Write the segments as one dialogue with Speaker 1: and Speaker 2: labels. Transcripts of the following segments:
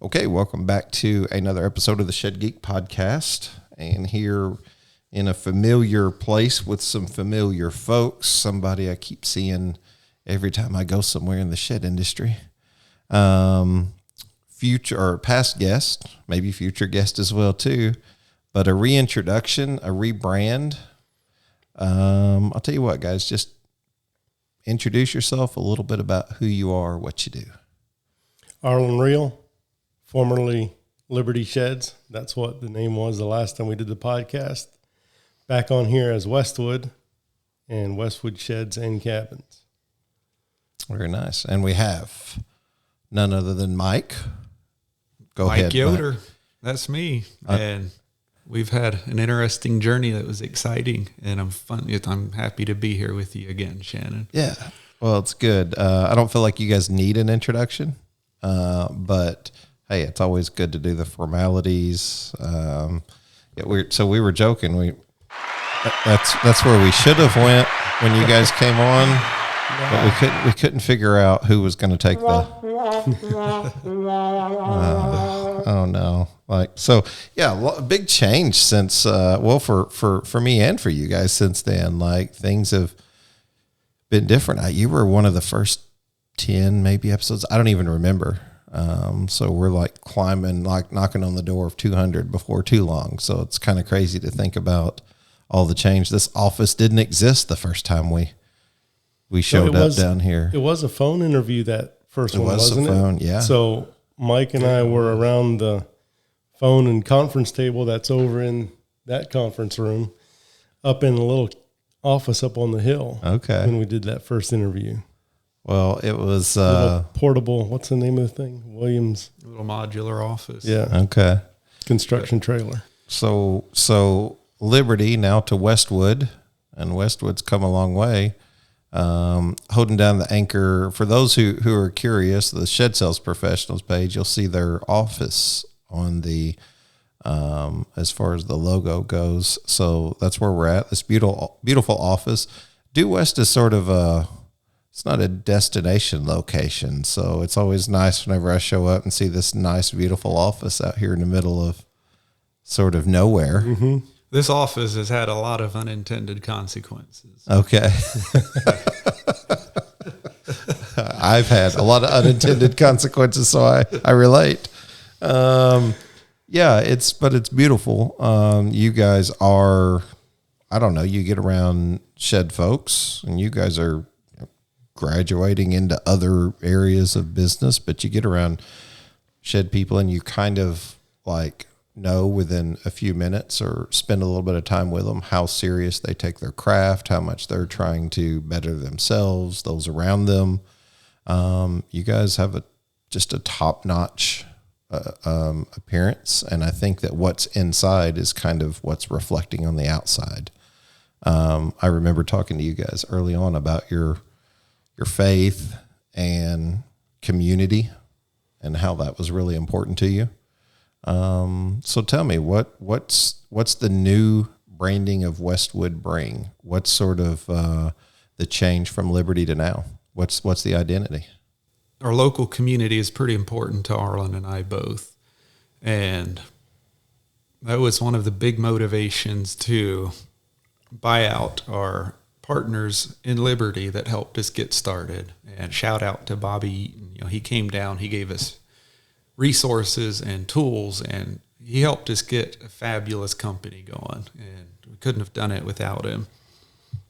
Speaker 1: Okay, welcome back to another episode of the Shed Geek Podcast. And here in a familiar place with some familiar folks, somebody I keep seeing every time I go somewhere in the shed industry. Future or past guest, maybe future guest as well too, but a reintroduction, a rebrand. I'll tell you what, guys, just introduce yourself, a little bit about who you are, what you do.
Speaker 2: Arlan Riehl, formerly Liberty Sheds. That's what the name was the last time we did the podcast. Back on here as Westwood and Westwood Sheds and Cabins.
Speaker 1: Very nice. And we have none other than Mike. Go
Speaker 3: Mike
Speaker 1: ahead,
Speaker 3: Yoder.
Speaker 1: Mike.
Speaker 3: That's me. And we've had an interesting journey that was exciting, and I'm happy to be here with you again, Shannon.
Speaker 1: Yeah. Well, it's good. I don't feel like you guys need an introduction, but hey, it's always good to do the formalities. We were joking. That's where we should have went when you guys came on, but we couldn't figure out who was going to take the. Oh no! Big change since for me and for you guys since then. Like, things have been different. You were one of the first 10 maybe episodes. I don't even remember. So we're like climbing, like knocking on the door of 200 before too long. So it's kind of crazy to think about all the change. This office didn't exist the first time we showed up down here.
Speaker 2: It was a phone interview, that first one, wasn't it?
Speaker 1: It was a phone, yeah.
Speaker 2: So Mike and I were around the phone and conference table that's over in that conference room, up in a little office up on the hill.
Speaker 1: Okay.
Speaker 2: When we did that first interview.
Speaker 1: Well, it was
Speaker 2: portable. What's the name of the thing? Williams.
Speaker 3: A little modular office.
Speaker 2: Yeah.
Speaker 1: Okay.
Speaker 2: Construction trailer.
Speaker 1: So Liberty now to Westwood, and Westwood's come a long way. Holding down the anchor. For those who are curious, the Shed Sales Professionals page, you'll see their office on the as far as the logo goes. So that's where we're at. This beautiful office. Due West is sort of it's not a destination location, so it's always nice whenever I show up and see this nice, beautiful office out here in the middle of sort of nowhere.
Speaker 2: Mm-hmm.
Speaker 3: This office has had a lot of unintended consequences.
Speaker 1: Okay. I've had a lot of unintended consequences, so I relate. It's beautiful. You guys are, I don't know, you get around shed folks, and you guys are graduating into other areas of business, but you get around shed people and you kind of like know within a few minutes or spend a little bit of time with them how serious they take their craft, how much they're trying to better themselves, those around them. You guys have just a top-notch appearance, and I think that what's inside is kind of what's reflecting on the outside. I remember talking to you guys early on about your faith and community and how that was really important to you. So tell me, what's the new branding of Westwood bring? What's sort of the change from Liberty to now? What's the identity?
Speaker 3: Our local community is pretty important to Arlan and I both. And that was one of the big motivations to buy out our partners in Liberty that helped us get started. And shout out to Bobby Eaton. He came down, he gave us resources and tools, and he helped us get a fabulous company going, and we couldn't have done it without him.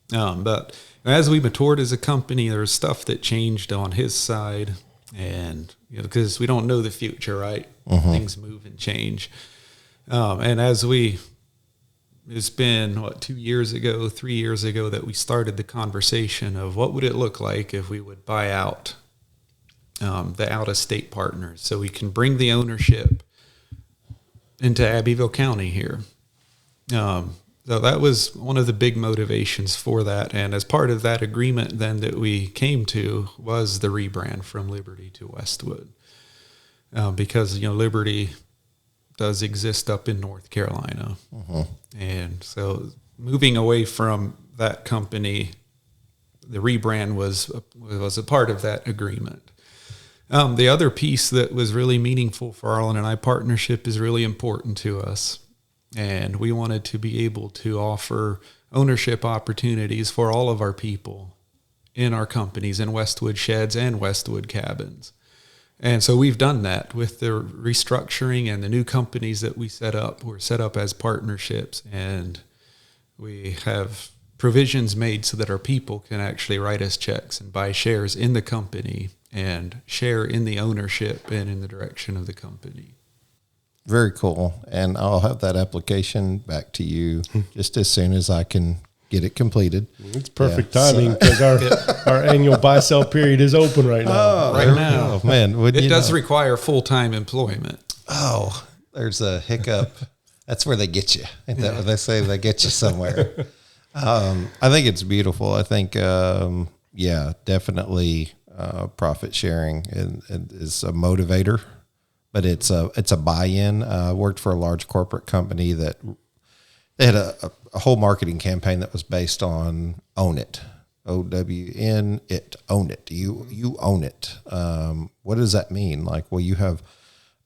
Speaker 3: But as we matured as a company, there was stuff that changed on his side, and because we don't know the future, right? Mm-hmm. Things move and change. And it's been 3 years ago that we started the conversation of what would it look like if we would buy out the out-of-state partners, so we can bring the ownership into Abbeville County here. So that was one of the big motivations for that. And as part of that agreement then that we came to was the rebrand from Liberty to Westwood. Because, Liberty does exist up in North Carolina. Uh-huh. And so moving away from that company, the rebrand was a part of that agreement. The other piece that was really meaningful for Arlan and I, partnership is really important to us. And we wanted to be able to offer ownership opportunities for all of our people in our companies, in Westwood Sheds and Westwood Cabins. And so we've done that with the restructuring and the new companies that we set up. We're set up as partnerships, and we have provisions made so that our people can actually write us checks and buy shares in the company and share in the ownership and in the direction of the company.
Speaker 1: Very cool. And I'll have that application back to you just as soon as I can get it completed.
Speaker 2: It's perfect timing because our annual buy-sell period is open right now.
Speaker 3: Oh,
Speaker 1: man.
Speaker 3: It does require full-time employment.
Speaker 1: Oh, there's a hiccup. That's where they get you. Ain't that what they say? They get you somewhere. I think it's beautiful. I think, definitely profit sharing is a motivator. But it's a buy-in. I worked for a large corporate company that they had a whole marketing campaign that was based on own it, OWN it, own it. You own it. What does that mean? Like, well, you have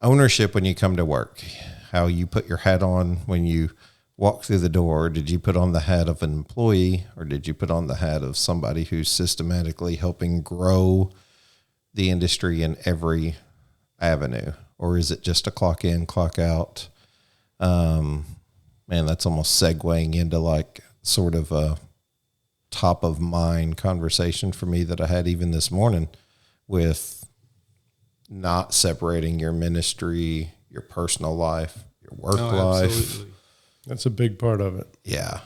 Speaker 1: ownership when you come to work. How you put your hat on when you walk through the door. Did you put on the hat of an employee, or did you put on the hat of somebody who's systematically helping grow the industry in every avenue? Or is it just a clock in, clock out? Man, that's almost segueing into like sort of a top of mind conversation for me that I had even this morning with not separating your ministry, your personal life, your work life.
Speaker 3: Absolutely.
Speaker 2: That's a big part of it.
Speaker 1: Yeah.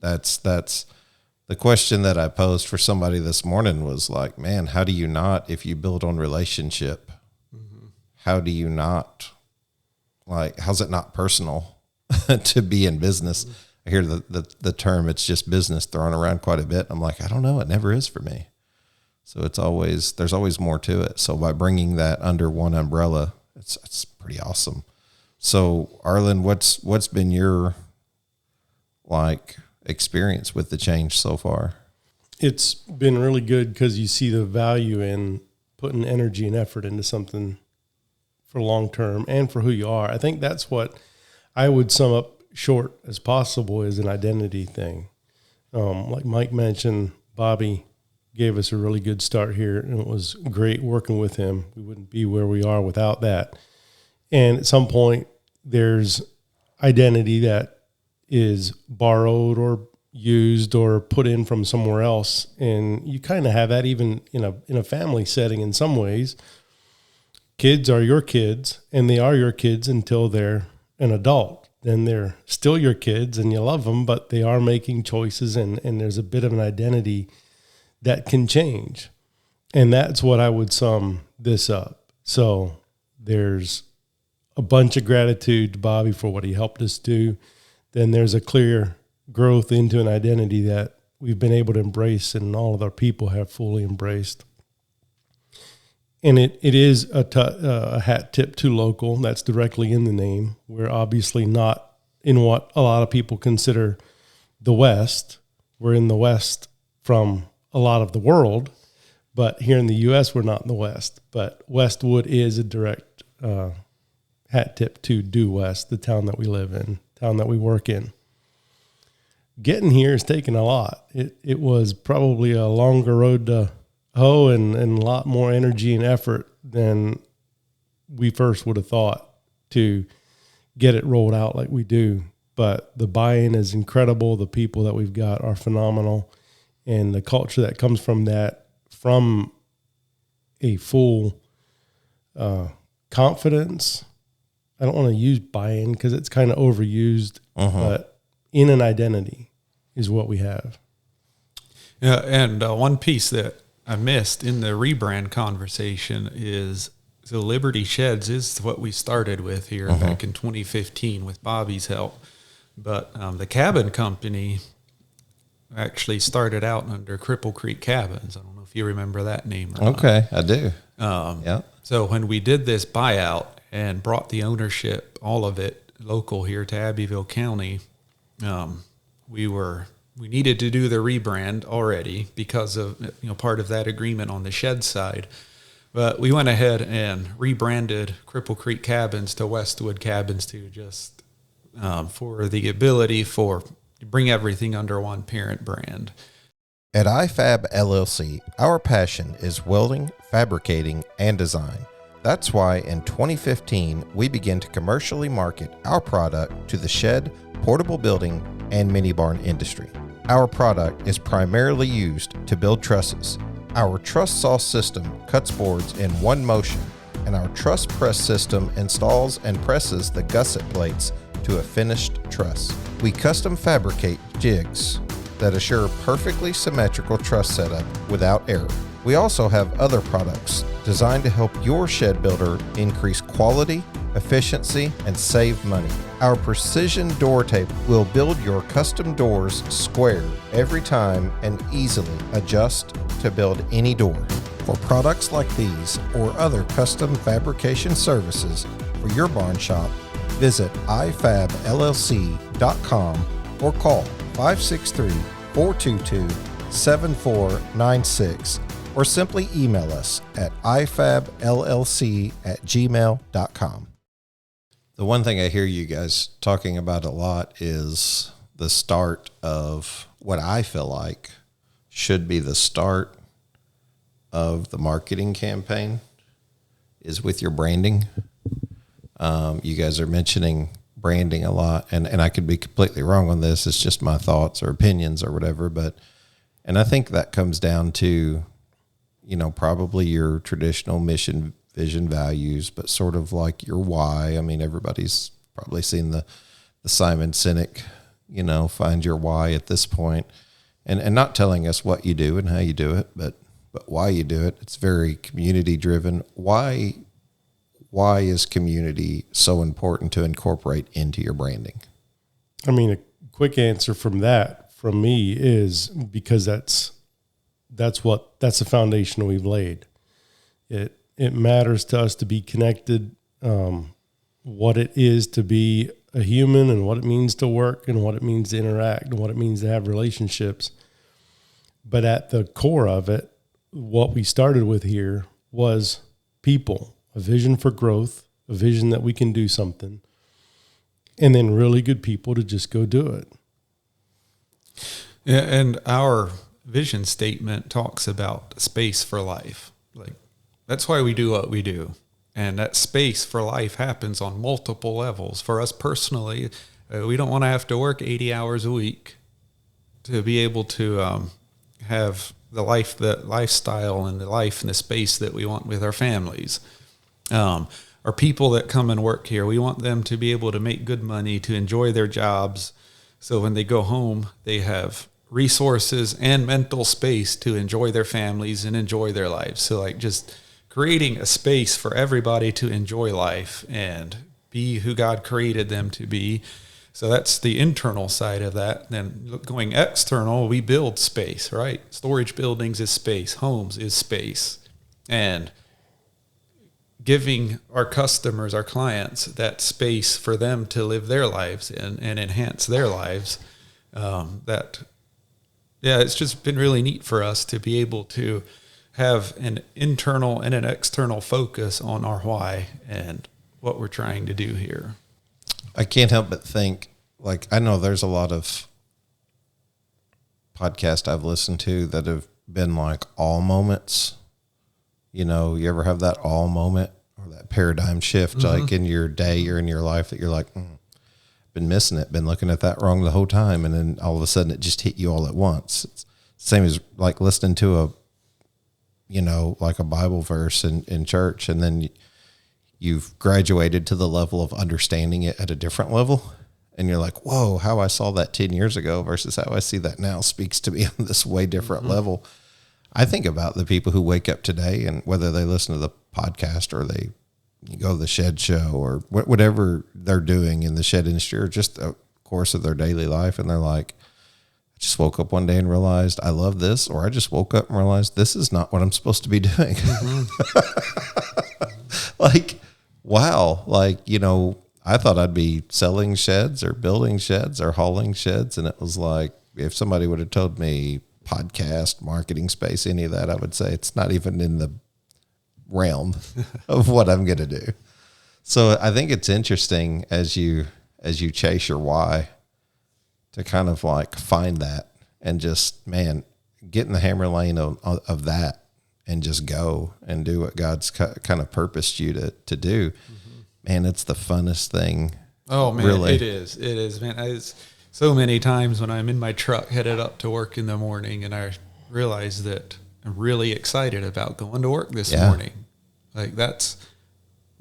Speaker 1: That's the question that I posed for somebody this morning was like, man, how do you not, if you build on relationship, how do you not, like, how's it not personal to be in business? I hear the term, it's just business, thrown around quite a bit. I'm like, I don't know. It never is for me. So there's always more to it. So by bringing that under one umbrella, it's pretty awesome. So Arlan, what's been your like experience with the change so far?
Speaker 2: It's been really good because you see the value in putting energy and effort into something for long term and for who you are. I think that's what I would sum up short as possible is an identity thing. Like Mike mentioned, Bobby gave us a really good start here, and it was great working with him. We wouldn't be where we are without that. And at some point, there's identity that is borrowed or used or put in from somewhere else, and you kind of have that even in a family setting in some ways. Kids are your kids, and they are your kids until they're an adult. Then they're still your kids, and you love them, but they are making choices, and there's a bit of an identity that can change. And that's what I would sum this up. So there's a bunch of gratitude to Bobby for what he helped us do. Then there's a clear growth into an identity that we've been able to embrace, and all of our people have fully embraced. And it is a hat tip to local. That's directly in the name. We're obviously not in what a lot of people consider the West. We're in the West from a lot of the world, but here in the U.S., we're not in the West. But Westwood is a direct hat tip to due West, the town that we live in, town that we work in. Getting here has taken a lot. It was probably a longer road to hoe and a lot more energy and effort than we first would have thought to get it rolled out like we do. But the buy-in is incredible. The people that we've got are phenomenal. And the culture that comes from that, from a full confidence. I don't want to use buy-in because it's kind of overused, but in an identity is what we have.
Speaker 3: Yeah, and one piece that I missed in the rebrand conversation is so Liberty Sheds is what we started with here back in 2015 with Bobby's help. But the cabin company actually started out under Cripple Creek Cabins. I don't know if you remember that name or not.
Speaker 1: Okay, I do.
Speaker 3: So when we did this buyout and brought the ownership, all of it local here to Abbeville County, we needed to do the rebrand already because of part of that agreement on the shed side. But we went ahead and rebranded Cripple Creek Cabins to Westwood Cabins to just for the ability for bring everything under one parent brand.
Speaker 1: At iFab LLC, our passion is welding, fabricating, and design. That's why in 2015, we began to commercially market our product to the shed, portable building, and mini barn industry. Our product is primarily used to build trusses. Our truss saw system cuts boards in one motion, and our truss press system installs and presses the gusset plates to a finished truss. We custom fabricate jigs that assure perfectly symmetrical truss setup without error. We also have other products designed to help your shed builder increase quality, efficiency, and save money. Our precision door tape will build your custom doors square every time and easily adjust to build any door. For products like these or other custom fabrication services for your barn shop, visit ifabllc.com or call 563-422-7496 or simply email us at ifabllc@gmail.com. The one thing I hear you guys talking about a lot is the start of what I feel like should be the start of the marketing campaign is with your branding. You guys are mentioning branding a lot, and I could be completely wrong on this. It's just my thoughts or opinions or whatever, and I think that comes down to, probably your traditional mission, vision, values, but sort of like your why. I mean, everybody's probably seen the Simon Sinek, find your why at this point, and not telling us what you do and how you do it, but why you do it. It's very community driven. Why is community so important to incorporate into your branding?
Speaker 2: I mean, a quick answer from me is because that's the foundation we've laid. It matters to us to be connected, what it is to be a human and what it means to work and what it means to interact and what it means to have relationships. But at the core of it, what we started with here was people, a vision for growth, a vision that we can do something, and then really good people to just go do it.
Speaker 3: Yeah, and our vision statement talks about space for life. Like, that's why we do what we do. And that space for life happens on multiple levels. For us personally, we don't want to have to work 80 hours a week to be able to have the lifestyle and the life and the space that we want with our families. Our people that come and work here, we want them to be able to make good money, to enjoy their jobs. So when they go home, they have resources and mental space to enjoy their families and enjoy their lives. So like just creating a space for everybody to enjoy life and be who God created them to be. So that's the internal side of that. Then going external, we build space, right? Storage buildings is space. Homes is space. And giving our customers, our clients, that space for them to live their lives and enhance their lives. It's just been really neat for us to be able to have an internal and an external focus on our why and what we're trying to do here.
Speaker 1: I can't help but think, like, I know there's a lot of podcasts I've listened to that have been like all moments. You ever have that all moment or that paradigm shift, like in your day or in your life that you're like, been missing it, been looking at that wrong the whole time. And then all of a sudden it just hit you all at once. It's the same as like listening to like a Bible verse in church, and then you've graduated to the level of understanding it at a different level. And you're like, whoa, how I saw that 10 years ago versus how I see that now speaks to me on this way different level. I think about the people who wake up today and whether they listen to the podcast or they go to the shed show or whatever they're doing in the shed industry or just the course of their daily life. And they're like, I just woke up one day and realized I love this, or I just woke up and realized this is not what I'm supposed to be doing. Like, wow. Like, I thought I'd be selling sheds or building sheds or hauling sheds. And it was like, if somebody would have told me podcast, marketing space, any of that, I would say it's not even in the realm of what I'm going to do. So I think it's interesting as you chase your why to kind of like find that and just, man, get in the hammer lane of that and just go and do what God's kind of purposed you to do. Mm-hmm. Man, it's the funnest thing.
Speaker 3: Oh man,
Speaker 1: really.
Speaker 3: It is, man. It's so many times when I'm in my truck headed up to work in the morning and I realize that I'm really excited about going to work this morning. Like that's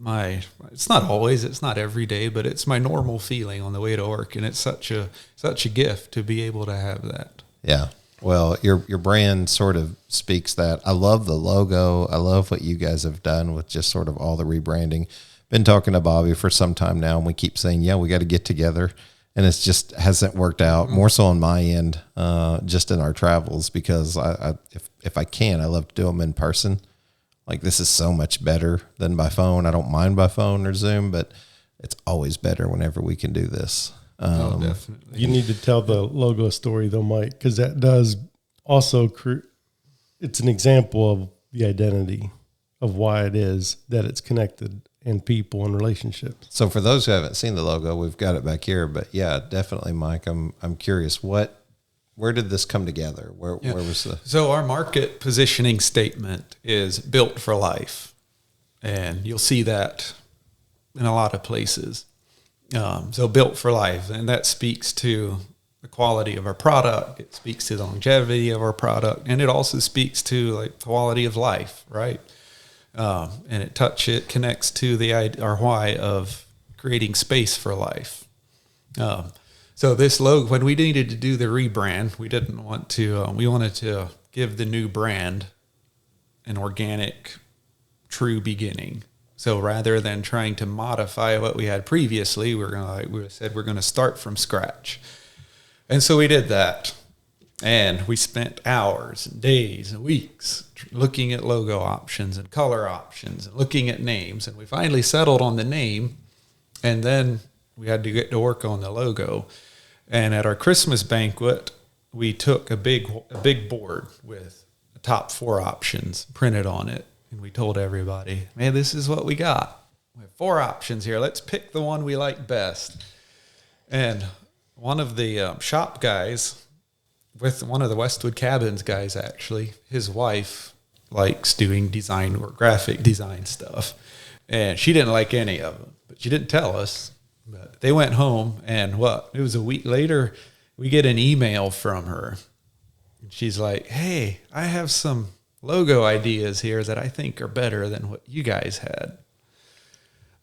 Speaker 3: it's not always, it's not every day, but it's my normal feeling on the way to work. And it's such a gift to be able to have that.
Speaker 1: Yeah. Well, your brand sort of speaks that. I love the logo. I love what you guys have done with just sort of all the rebranding. Been talking to Bobby for some time now, and we keep saying, yeah, we got to get together. And it's just hasn't worked out, more so on my end, just in our travels, because if I can, I love to do them in person. Like, this is so much better than by phone. I don't mind by phone or Zoom, but it's always better whenever we can do this.
Speaker 3: Definitely.
Speaker 2: You need to tell the logo story though, Mike, because that does also it's an example of the identity of why it is that it's connected and people and relationships.
Speaker 1: So for those who haven't seen the logo, we've got it back here, but yeah, definitely, Mike, I'm curious, where did this come together? Where was
Speaker 3: So our market positioning statement is built for life, and you'll see that in a lot of places. So built for life, and that speaks to the quality of our product. It speaks to the longevity of our product, and it also speaks to like quality of life, right? And it connects to our why of creating space for life. So this logo, when we needed to do the rebrand, we wanted to give the new brand an organic, true beginning. So rather than trying to modify what we had previously, we said we're going to start from scratch. And so we did that. And we spent hours and days and weeks looking at logo options and color options and looking at names. And we finally settled on the name. And then we had to get to work on the logo. And at our Christmas banquet, we took a big board with the top 4 options printed on it. And we told everybody, man, this is what we got. We have 4 options here. Let's pick the one we like best. And one of the shop guys, with one of the Westwood Cabins guys, actually, his wife likes doing design or graphic design stuff. And she didn't like any of them, but she didn't tell us. But they went home, and it was a week later, we get an email from her. And she's like, hey, I have some logo ideas here that I think are better than what you guys had.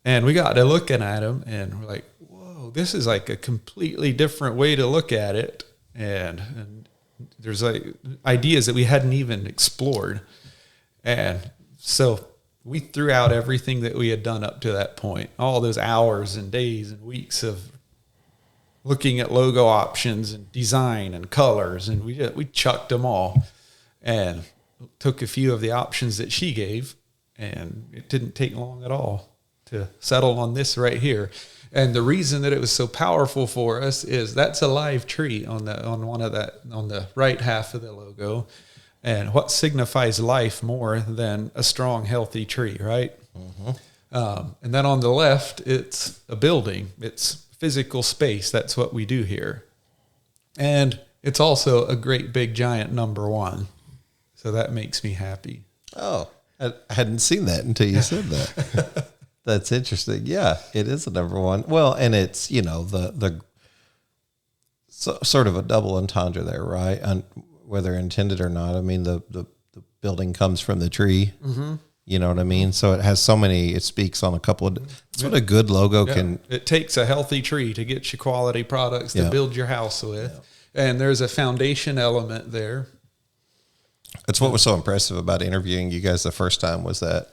Speaker 3: And we got to looking at them, and we're like, whoa, this is like a completely different way to look at it. And there's like ideas that we hadn't even explored. And so we threw out everything that we had done up to that point, all those hours and days and weeks of looking at logo options and design and colors. And we chucked them all and took a few of the options that she gave. And it didn't take long at all to settle on this right here. And the reason that it was so powerful for us is that's a live tree on the right half of the logo. And what signifies life more than a strong, healthy tree, right? Mm-hmm. And then on the left, it's a building. It's physical space. That's what we do here. And it's also a great big giant number 1. So that makes me happy.
Speaker 1: Oh, I hadn't seen that until you said that. That's interesting. Yeah, it is a number 1. Well, and it's, the sort of a double entendre there, right? And whether intended or not, I mean, the building comes from the tree. Mm-hmm. You know what I mean? So it has it speaks on a couple of, that's what a good logo can.
Speaker 3: It takes a healthy tree to get you quality products to build your house with. Yeah. And there's a foundation element there.
Speaker 1: That's what was so impressive about interviewing you guys the first time, was that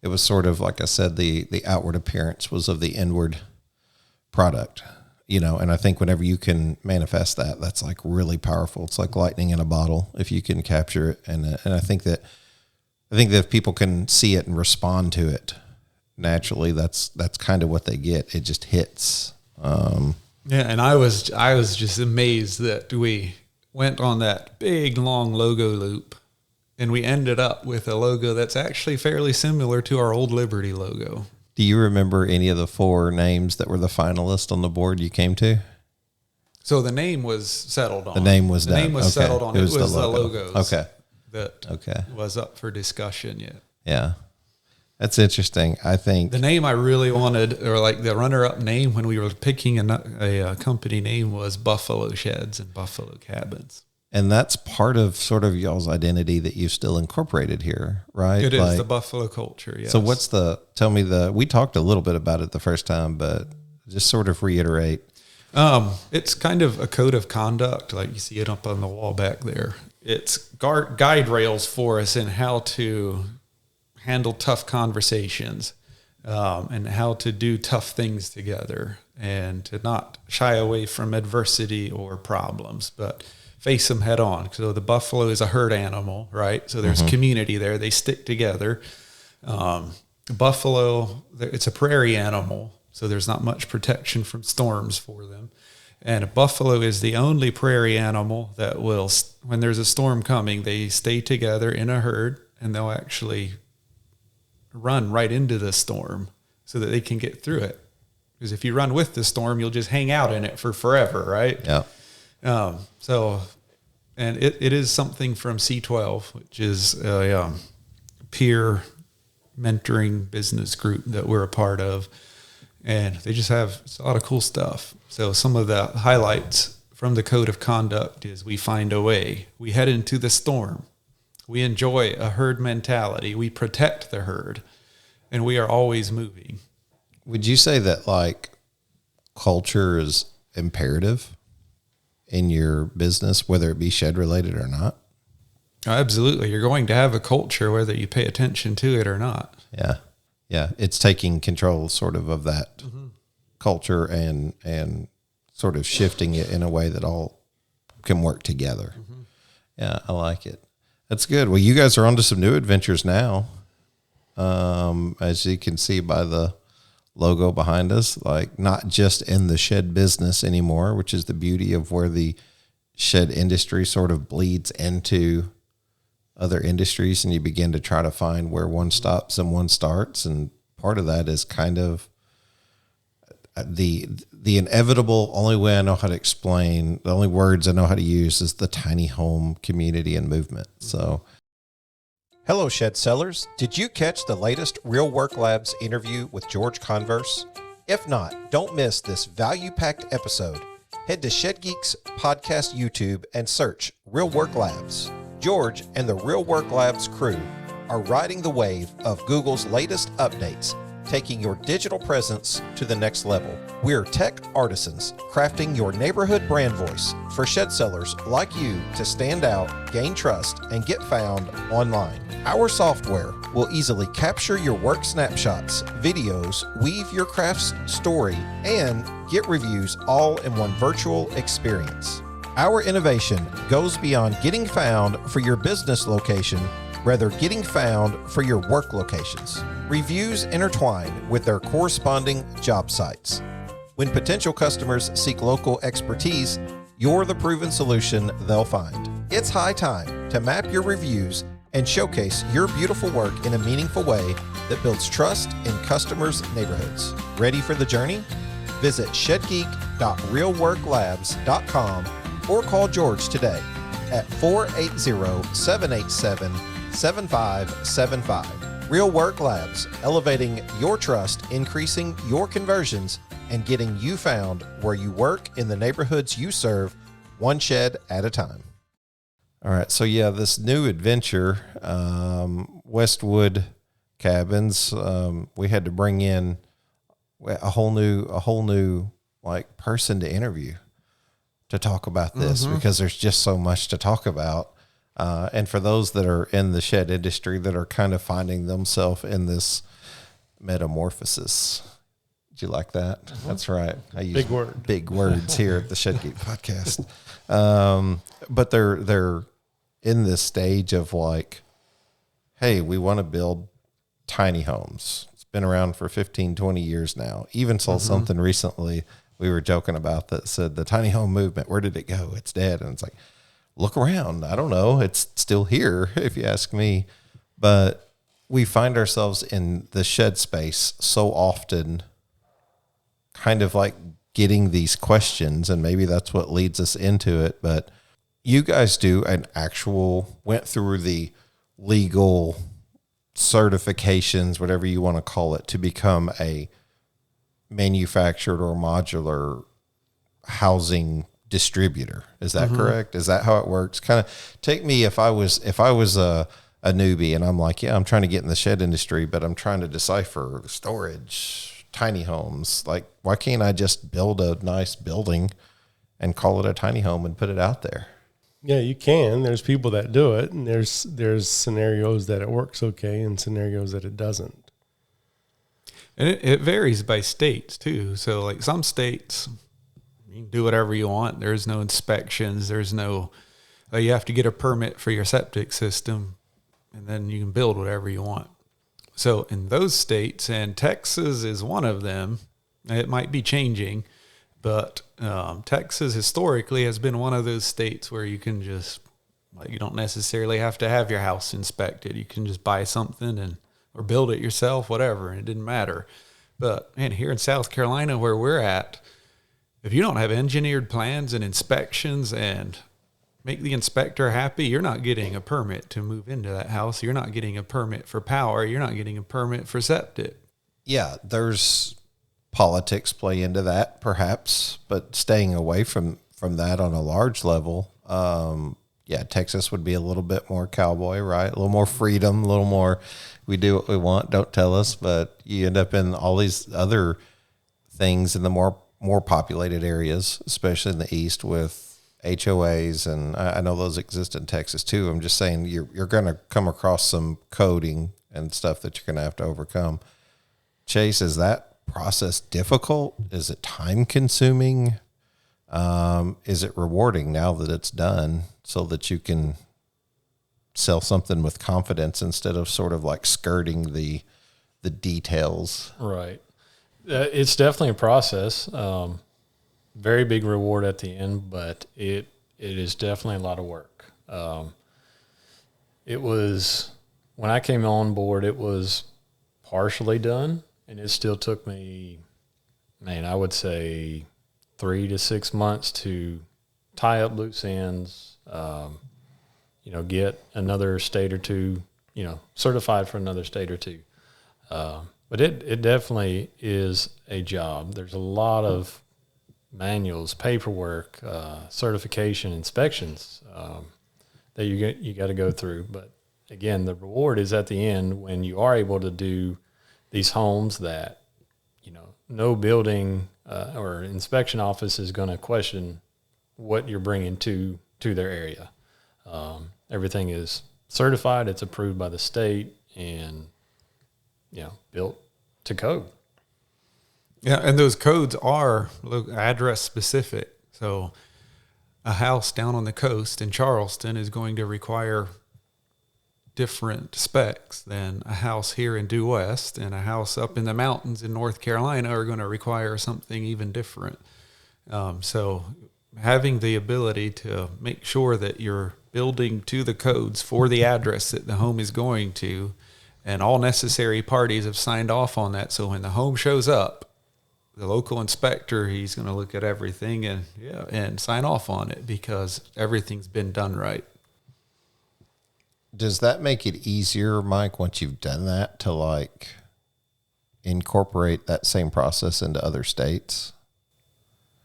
Speaker 1: it was sort of, like I said, the outward appearance was of the inward product, and I think whenever you can manifest that, that's like really powerful. It's like lightning in a bottle if you can capture it. And I think that if people can see it and respond to it naturally, that's kind of what they get. It just hits.
Speaker 3: And I was just amazed that we went on that big long logo loop And we ended up with a logo that's actually fairly similar to our old Liberty logo.
Speaker 1: Do you remember any of the 4 names that were the finalists on the board you came to?
Speaker 3: So the name was settled on.
Speaker 1: The name was
Speaker 3: the
Speaker 1: done.
Speaker 3: name was
Speaker 1: Okay.
Speaker 3: settled on.
Speaker 1: It was the
Speaker 3: the
Speaker 1: logo.
Speaker 3: logos.
Speaker 1: Okay.
Speaker 3: That was up for discussion yet.
Speaker 1: Yeah. That's interesting. I think
Speaker 3: The name I really wanted, or like the runner-up name when we were picking a company name, was Buffalo Sheds and Buffalo Cabins.
Speaker 1: and that's part of sort of y'all's identity that you've still incorporated here, right?
Speaker 3: It is the Buffalo culture, yes.
Speaker 1: So we talked a little bit about it the first time, but just sort of reiterate.
Speaker 3: It's kind of a code of conduct, like you see it up on the wall back there. It's guide rails for us in how to handle tough conversations, and how to do tough things together, and to not shy away from adversity or problems, but face them head on. So the buffalo is a herd animal, right? So there's community there. They stick together. Buffalo, it's a prairie animal, so there's not much protection from storms for them. And a buffalo is the only prairie animal that will, when there's a storm coming, they stay together in a herd, and they'll actually run right into the storm so that they can get through it. Because if you run with the storm, you'll just hang out in it for forever, right?
Speaker 1: Yeah.
Speaker 3: And it is something from C12, which is a peer mentoring business group that we're a part of. And they just have a lot of cool stuff. So some of the highlights from the code of conduct is we find a way. We head into the storm. We enjoy a herd mentality. We protect the herd. And we are always moving.
Speaker 1: Would you say that like culture is imperative in your business, whether it be shed related or not?
Speaker 3: Absolutely. You're going to have a culture whether you pay attention to it or not.
Speaker 1: Yeah. Yeah. It's taking control sort of that culture and sort of shifting it in a way that all can work together. Yeah. I like it. That's good. Well, you guys are onto some new adventures now. As you can see by the logo behind us, like not just in the shed business anymore, which is the beauty of where the shed industry sort of bleeds into other industries, and you begin to try to find where one stops and one starts. And part of that is kind of the inevitable, only way I know how to explain, the only words I know how to use is the tiny home community and movement. So hello, shed sellers. Did you catch the latest Real Work Labs interview with George Converse? If not, don't miss this value-packed episode. Head to Shed Geeks Podcast YouTube and search Real Work Labs. George and the Real Work Labs crew are riding the wave of Google's latest updates, taking your digital presence to the next level. We're tech artisans crafting your neighborhood brand voice for shed sellers like you to stand out, gain trust, and get found online. Our software will easily capture your work snapshots, videos, weave your craft's story, and get reviews all in one virtual experience. Our innovation goes beyond getting found for your business location, rather getting found for your work locations. Reviews intertwine with their corresponding job sites. When potential customers seek local expertise, you're the proven solution they'll find. It's high time to map your reviews and showcase your beautiful work in a meaningful way that builds trust in customers' neighborhoods. Ready for the journey? Visit shedgeek.realworklabs.com or call George today at 480-787-7575. Real Work Labs, elevating your trust, increasing your conversions, and getting you found where you work in the neighborhoods you serve, one shed at a time. All right, so yeah, this new adventure, Westwood Cabins, we had to bring in a whole new like person to interview to talk about this because there's just so much to talk about. And for those that are in the shed industry that are kind of finding themselves in this metamorphosis. Did you like that? That's right. I use big words here at the Shed Geek podcast. But they're in this stage of like, hey, we want to build tiny homes. It's been around for 15, 20 years now. Even saw something recently we were joking about that said the tiny home movement, where did it go? It's dead. And it's like, look around. I don't know. It's still here, if you ask me. But we find ourselves in the shed space so often, kind of like getting these questions, and maybe that's what leads us into it. But you guys went through the legal certifications, whatever you want to call it, to become a manufactured or modular housing distributor. Is that correct? Is that how it works? Kind of take me, if I was a newbie and I'm like, yeah, I'm trying to get in the shed industry, but I'm trying to decipher storage, tiny homes. Like, why can't I just build a nice building and call it a tiny home and put it out there?
Speaker 2: Yeah, you can. There's people that do it, and there's scenarios that it works okay and scenarios that it doesn't.
Speaker 3: And it varies by states too. So like some states, you can do whatever you want. There's no inspections. There's no, you have to get a permit for your septic system, and then you can build whatever you want. So in those states, and Texas is one of them, it might be changing, but Texas historically has been one of those states where you can just, like, you don't necessarily have to have your house inspected. You can just buy something or build it yourself, whatever, and it didn't matter. But man, here in South Carolina where we're at, if you don't have engineered plans and inspections and make the inspector happy, you're not getting a permit to move into that house. You're not getting a permit for power. You're not getting a permit for septic.
Speaker 1: Yeah, there's politics play into that, perhaps, but staying away from that on a large level. Texas would be a little bit more cowboy, right? A little more freedom, a little more, we do what we want, don't tell us. But you end up in all these other things in the more populated areas, especially in the East, with HOAs, and I know those exist in Texas too. I'm just saying you're going to come across some coding and stuff that you're going to have to overcome. Chase, is that process difficult? Is it time consuming? Is it rewarding now that it's done, so that you can sell something with confidence instead of sort of like skirting the details?
Speaker 4: Right. It's definitely a process. Very big reward at the end, but it is definitely a lot of work. It was, when I came on board, it was partially done, and it still took me, I would say 3 to 6 months to tie up loose ends, get another state or two, certified for another state or two. But it definitely is a job. There's a lot of manuals, paperwork, certification, inspections that you got to go through. But again, the reward is at the end when you are able to do these homes that, no building or inspection office is going to question what you're bringing to their area. Everything is certified, it's approved by the state, and built to code.
Speaker 3: Yeah, and those codes are address specific. So a house down on the coast in Charleston is going to require different specs than a house here in Due West, and a house up in the mountains in North Carolina are going to require something even different. So having the ability to make sure that you're building to the codes for the address that the home is going to, and all necessary parties have signed off on that. So when the home shows up, the local inspector, he's going to look at everything and sign off on it because everything's been done right.
Speaker 1: Does that make it easier, Mike, once you've done that, to like incorporate that same process into other states?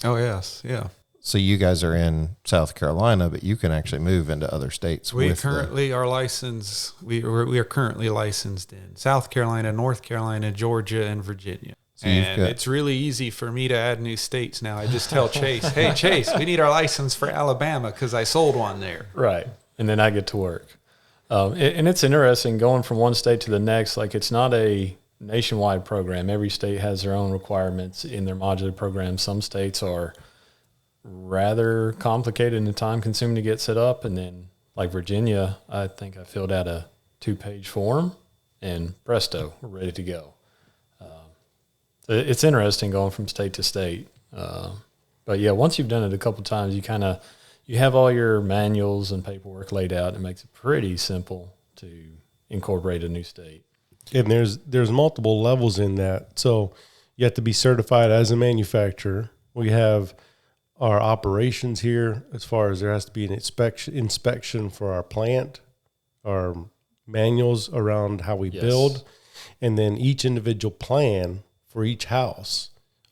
Speaker 3: Oh, yes. Yeah.
Speaker 1: So you guys are in South Carolina, but you can actually move into other states.
Speaker 3: We currently are licensed. We are currently licensed in South Carolina, North Carolina, Georgia, and Virginia. So and it's really easy for me to add new states now. I just tell Chase, hey, Chase, we need our license for Alabama because I sold one there.
Speaker 4: Right. And then I get to work. And it's interesting going from one state to the next. Like, it's not a nationwide program. Every state has their own requirements in their modular program. Some states are rather complicated and time-consuming to get set up. And then, like Virginia, I think I filled out a 2-page form, and presto, we're ready to go. So it's interesting going from state to state. But, yeah, once you've done it a couple times, you you have all your manuals and paperwork laid out. It makes it pretty simple to incorporate a new state.
Speaker 2: And there's multiple levels in that. So you have to be certified as a manufacturer. We have our operations here as far as there has to be an inspection for our plant, our manuals around how we build, and then each individual plan for each house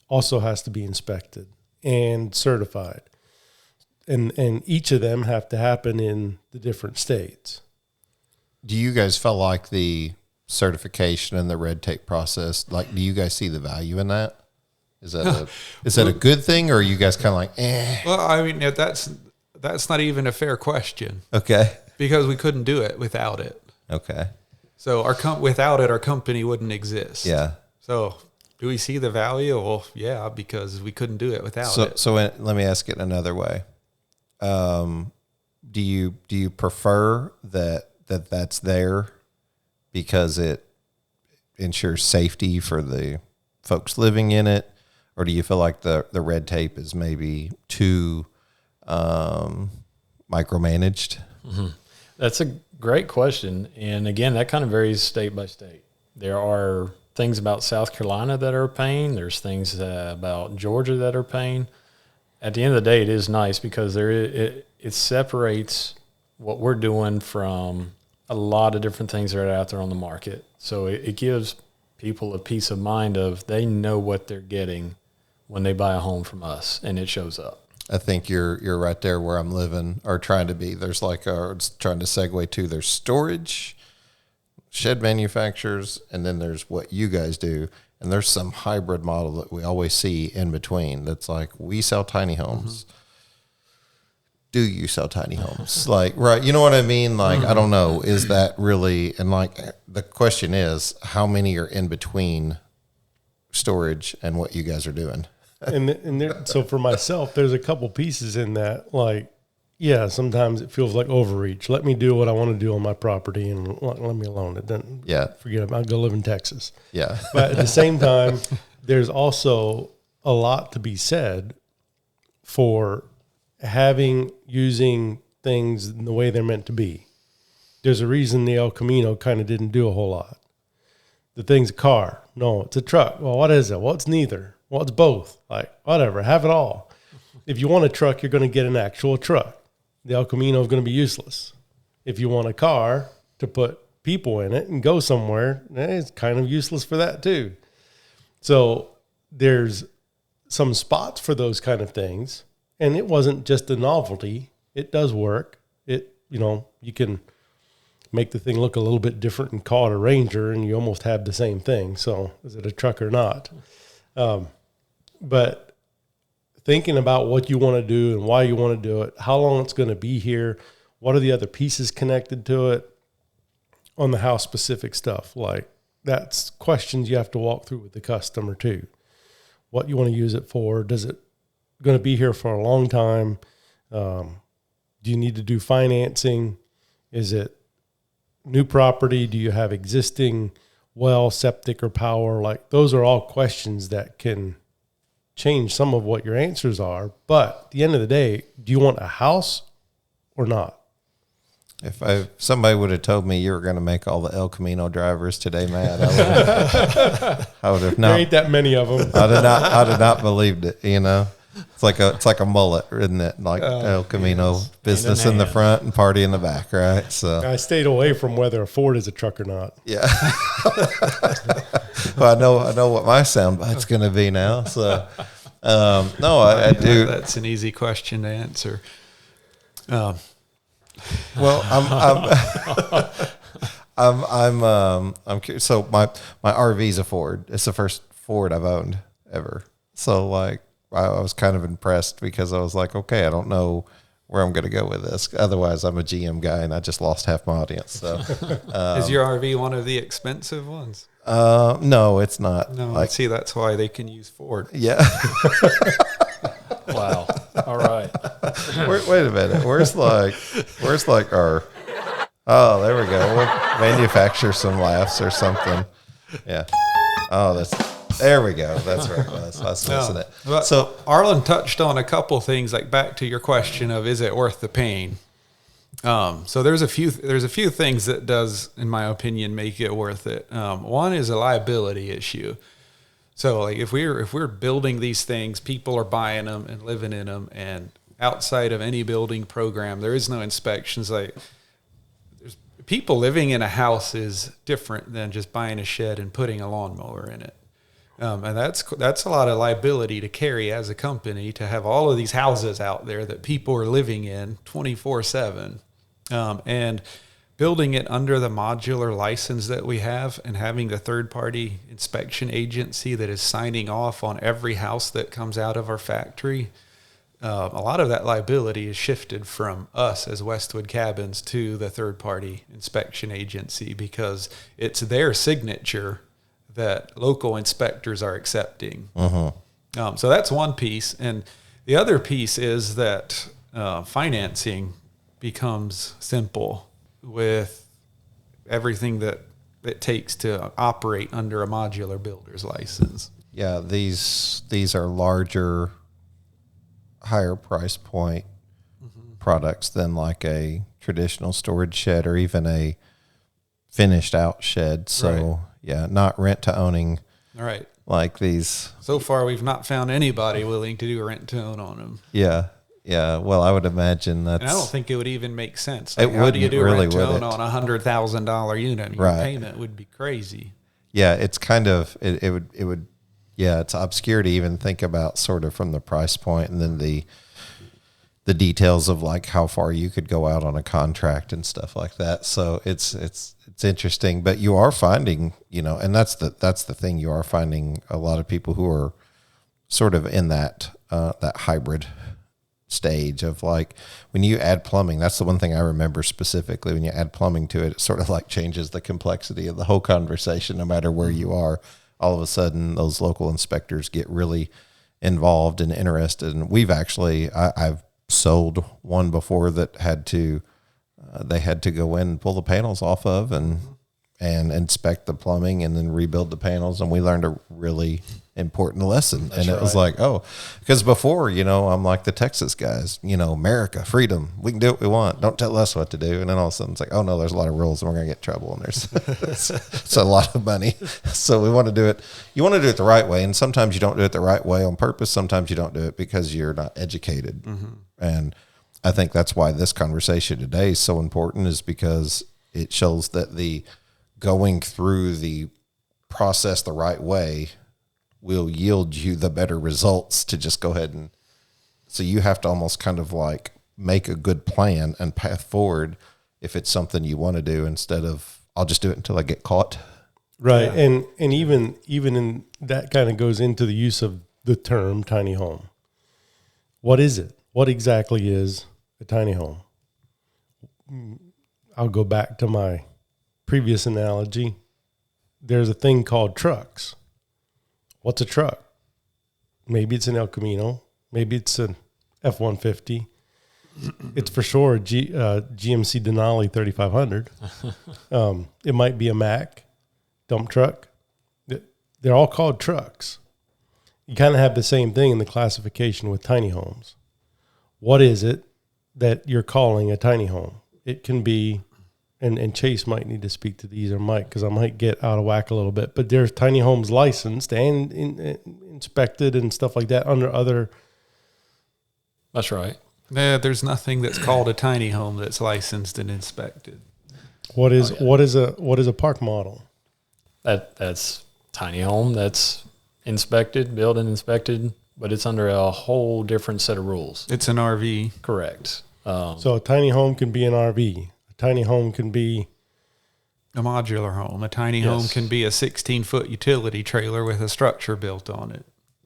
Speaker 2: also has to be inspected and certified. And each of them have to happen in the different states.
Speaker 1: Do you guys feel like the certification and the red tape process, like, do you guys see the value in that? Is that a good thing, or are you guys kind of like, eh?
Speaker 3: Well, I mean, that's not even a fair question.
Speaker 1: Okay.
Speaker 3: Because we couldn't do it without it.
Speaker 1: Okay.
Speaker 3: So without it, our company wouldn't exist.
Speaker 1: Yeah.
Speaker 3: So do we see the value? Well, yeah, because we couldn't do it without it.
Speaker 1: So let me ask it another way. Do you prefer that's there because it ensures safety for the folks living in it, or do you feel like the red tape is maybe too micromanaged?
Speaker 4: Mm-hmm. That's a great question. And again, that kind of varies state by state. There are things about South Carolina that are a pain. There's things about Georgia that are a pain. At the end of the day, it is nice because it separates what we're doing from a lot of different things that are out there on the market. So it gives people a peace of mind of they know what they're getting when they buy a home from us, and it shows up.
Speaker 1: I think you're right there where I'm living or trying to be. There's it's trying to segue to there's storage, shed manufacturers, and then there's what you guys do. And there's some hybrid model that we always see in between. That's like, we sell tiny homes. Mm-hmm. Do you sell tiny homes? Like, right. You know what I mean? Like, I don't know. Is that really, and like, the question is, how many are in between storage and what you guys are doing?
Speaker 2: So for myself, there's a couple pieces in that. Like, yeah, sometimes it feels like overreach. Let me do what I want to do on my property and let me alone. It doesn't.
Speaker 1: Yeah.
Speaker 2: Forget about it. Go live in Texas.
Speaker 1: Yeah.
Speaker 2: But at the same time, there's also a lot to be said for using things the way they're meant to be. There's a reason the El Camino kind of didn't do a whole lot. The thing's a car. No, it's a truck. Well, what is it? Well, it's neither. Well, it's both. Like, whatever, have it all. If you want a truck, you're going to get an actual truck. The El Camino is going to be useless. If you want a car to put people in it and go somewhere, it's kind of useless for that too. So there's some spots for those kind of things. And it wasn't just a novelty. It does work. You can make the thing look a little bit different and call it a Ranger, and you almost have the same thing. So is it a truck or not? But thinking about what you want to do and why you want to do it, how long it's going to be here, what are the other pieces connected to it on the house specific stuff. Like, that's questions you have to walk through with the customer too. What you want to use it for? Does it going to be here for a long time? Do you need to do financing? Is it new property? Do you have existing well, septic, or power? Like, those are all questions that can change some of what your answers are. But at the end of the day, do you want a house or not?
Speaker 1: If somebody would have told me you were going to make all the El Camino drivers today mad, I would have not.
Speaker 2: There ain't that many of them.
Speaker 1: I'd have not believed it. It's like a mullet, isn't it? Like El Camino, yes. Business in the front and party in the back, right? So
Speaker 2: I stayed away from whether a Ford is a truck or not.
Speaker 1: Yeah. Well, I know what my soundbite's going to be now. So no, I do.
Speaker 3: That's an easy question to answer.
Speaker 1: Well, I'm curious. So my RV's a Ford. It's the first Ford I've owned ever. So like, I was kind of impressed because I was like, okay, I don't know where I'm going to go with this. Otherwise, I'm a GM guy and I just lost half my audience. So,
Speaker 3: is your RV one of the expensive ones?
Speaker 1: No, it's not.
Speaker 3: No, see, that's why they can use Ford.
Speaker 1: Yeah.
Speaker 4: Wow. All right.
Speaker 1: Wait a minute. Where's our? Oh, there we go. We'll manufacture some laughs or something. Yeah. Oh, that's. There we go. That's where it was. I was missing it.
Speaker 3: But so Arlan touched on a couple things, like back to your question of is it worth the pain? So there's a few things that does, in my opinion, make it worth it. One is a liability issue. So like if we're building these things, people are buying them and living in them, and outside of any building program, there is no inspections. Like people living in a house is different than just buying a shed and putting a lawnmower in it. And that's a lot of liability to carry as a company, to have all of these houses out there that people are living in 24/7. And building it under the modular license that we have and having the third-party inspection agency that is signing off on every house that comes out of our factory, a lot of that liability is shifted from us as Westwood Cabins to the third-party inspection agency, because it's their signature that local inspectors are accepting. So that's one piece. And the other piece is that financing becomes simple with everything that it takes to operate under a modular builder's license.
Speaker 1: Yeah, these are larger, higher price point products than like a traditional storage shed or even a finished out shed. So yeah, not rent to owning.
Speaker 3: Right.
Speaker 1: Like these.
Speaker 3: So far, we've not found anybody willing to do a rent to own on them.
Speaker 1: Yeah. Yeah. Well, I would imagine that's.
Speaker 3: And I don't think it would even make sense.
Speaker 1: Like,
Speaker 3: how do you do
Speaker 1: really
Speaker 3: rent to own on $100,000 unit? Your payment would be crazy.
Speaker 1: Yeah, it's kind of it would. Yeah, it's obscure to even think about sort of from the price point, and then the details of like how far you could go out on a contract and stuff like that. So it's interesting, but you are finding, and that's the thing, you are finding a lot of people who are sort of in that hybrid stage of like, when you add plumbing, that's the one thing I remember specifically. When you add plumbing to it, it sort of like changes the complexity of the whole conversation, no matter where you are. All of a sudden, those local inspectors get really involved and interested. And we've actually, I've sold one before that they had to go in and pull the panels off of and inspect the plumbing and then rebuild the panels. And we learned a really important lesson. That's it was like, because before, I'm like the Texas guys, America, freedom, we can do what we want. Don't tell us what to do. And then all of a sudden it's like, oh no, there's a lot of rules and we're going to get in trouble. And there's it's a lot of money. So we want to do it. You want to do it the right way. And sometimes you don't do it the right way on purpose. Sometimes you don't do it because you're not educated. And I think that's why this conversation today is so important, is because it shows that the going through the process the right way will yield you the better results to just go ahead and, so you have to almost kind of like make a good plan and path forward if it's something you want to do, instead of I'll just do it until I get caught.
Speaker 2: Right. Yeah. And even in that kind of goes into the use of the term tiny home. What is it? What exactly is a tiny home? I'll go back to my previous analogy. There's a thing called trucks. What's a truck? Maybe it's an El Camino. Maybe it's an F-150. It's for sure a GMC Denali 3500. It might be a Mack dump truck. They're all called trucks. You kind of have the same thing in the classification with tiny homes. What is it that you're calling a tiny home? It can be, and Chase might need to speak to these, or Mike, because I might get out of whack a little bit, but there's tiny homes licensed and inspected and stuff like that under other.
Speaker 4: That's right.
Speaker 3: Yeah, there's nothing that's called a tiny home that's licensed and inspected.
Speaker 2: What is a park model?
Speaker 4: That's tiny home that's inspected, built and inspected, but it's under a whole different set of rules.
Speaker 3: It's an RV.
Speaker 4: Correct.
Speaker 2: So a tiny home can be an RV. A tiny home can be
Speaker 3: a modular home. A tiny home can be a 16-foot utility trailer with a structure built on it.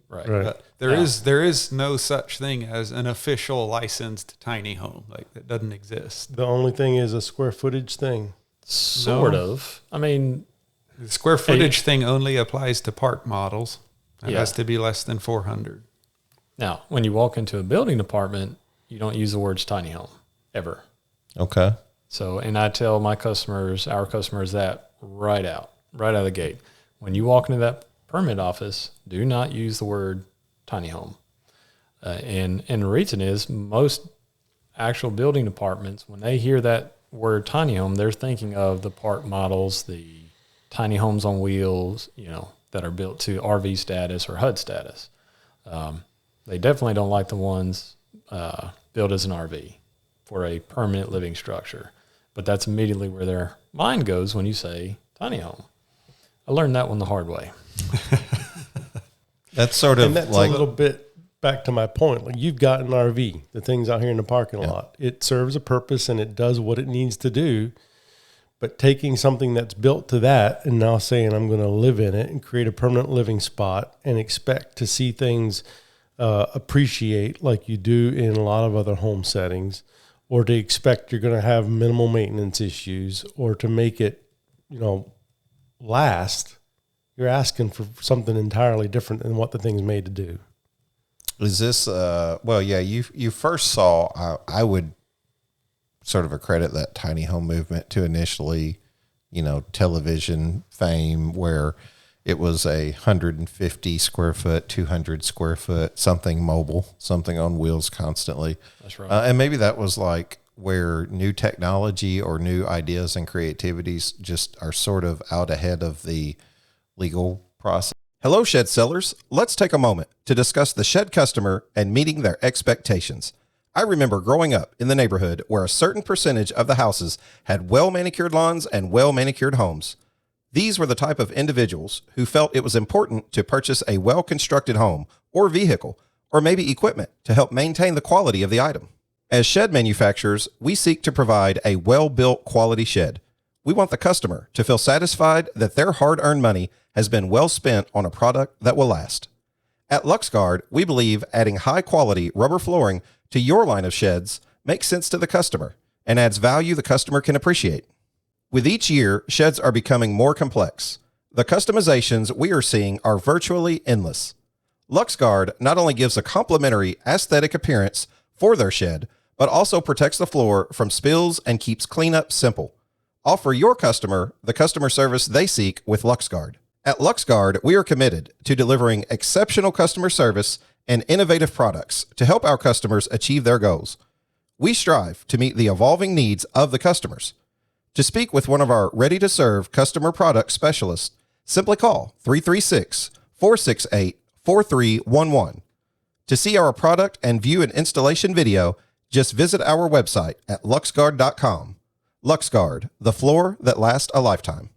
Speaker 4: Right.
Speaker 3: But there is no such thing as an official licensed tiny home. Like, that doesn't exist.
Speaker 2: The only thing is a square footage thing.
Speaker 4: Sort of. I mean,
Speaker 3: the square footage thing only applies to park models. It has to be less than 400.
Speaker 4: Now, when you walk into a building department, you don't use the words tiny home ever.
Speaker 1: Okay.
Speaker 4: So, and I tell our customers that right out of the gate. When you walk into that permit office, do not use the word tiny home. And the reason is most actual building departments, when they hear that word tiny home, they're thinking of the park models, the tiny homes on wheels, that are built to RV status or HUD status. They definitely don't like the ones built as an RV for a permanent living structure. But that's immediately where their mind goes when you say tiny home. I learned that one the hard way.
Speaker 1: That's sort of
Speaker 2: and that's
Speaker 1: like
Speaker 2: a little bit back to my point. Like, you've got an RV, the thing's out here in the parking lot. It serves a purpose and it does what it needs to do. But taking something that's built to that and now saying I'm going to live in it and create a permanent living spot and expect to see things appreciate like you do in a lot of other home settings, or to expect you're going to have minimal maintenance issues, or to make it, last, you're asking for something entirely different than what the thing's made to do.
Speaker 1: Is this, you first saw, I would sort of accredit that tiny home movement to initially, television fame, where it was 150 square foot, 200 square foot, something mobile, something on wheels constantly.
Speaker 4: That's right.
Speaker 1: And maybe that was like where new technology or new ideas and creativities just are sort of out ahead of the legal process.
Speaker 5: Hello, shed sellers. Let's take a moment to discuss the shed customer and meeting their expectations. I remember growing up in the neighborhood where a certain percentage of the houses had well-manicured lawns and well-manicured homes. These were the type of individuals who felt it was important to purchase a well-constructed home or vehicle, or maybe equipment to help maintain the quality of the item. As shed manufacturers, we seek to provide a well-built quality shed. We want the customer to feel satisfied that their hard-earned money has been well spent on a product that will last. At LuxGuard, we believe adding high-quality rubber flooring to your line of sheds makes sense to the customer and adds value the customer can appreciate. With each year, sheds are becoming more complex. The customizations we are seeing are virtually endless. LuxGuard not only gives a complimentary aesthetic appearance for their shed, but also protects the floor from spills and keeps cleanup simple. Offer your customer the customer service they seek with LuxGuard. At LuxGuard, we are committed to delivering exceptional customer service and innovative products to help our customers achieve their goals. We strive to meet the evolving needs of the customers. To speak with one of our ready-to-serve customer product specialists, simply call 336-468-4311. To see our product and view an installation video, just visit our website at luxguard.com. LuxGuard, the floor that lasts a lifetime.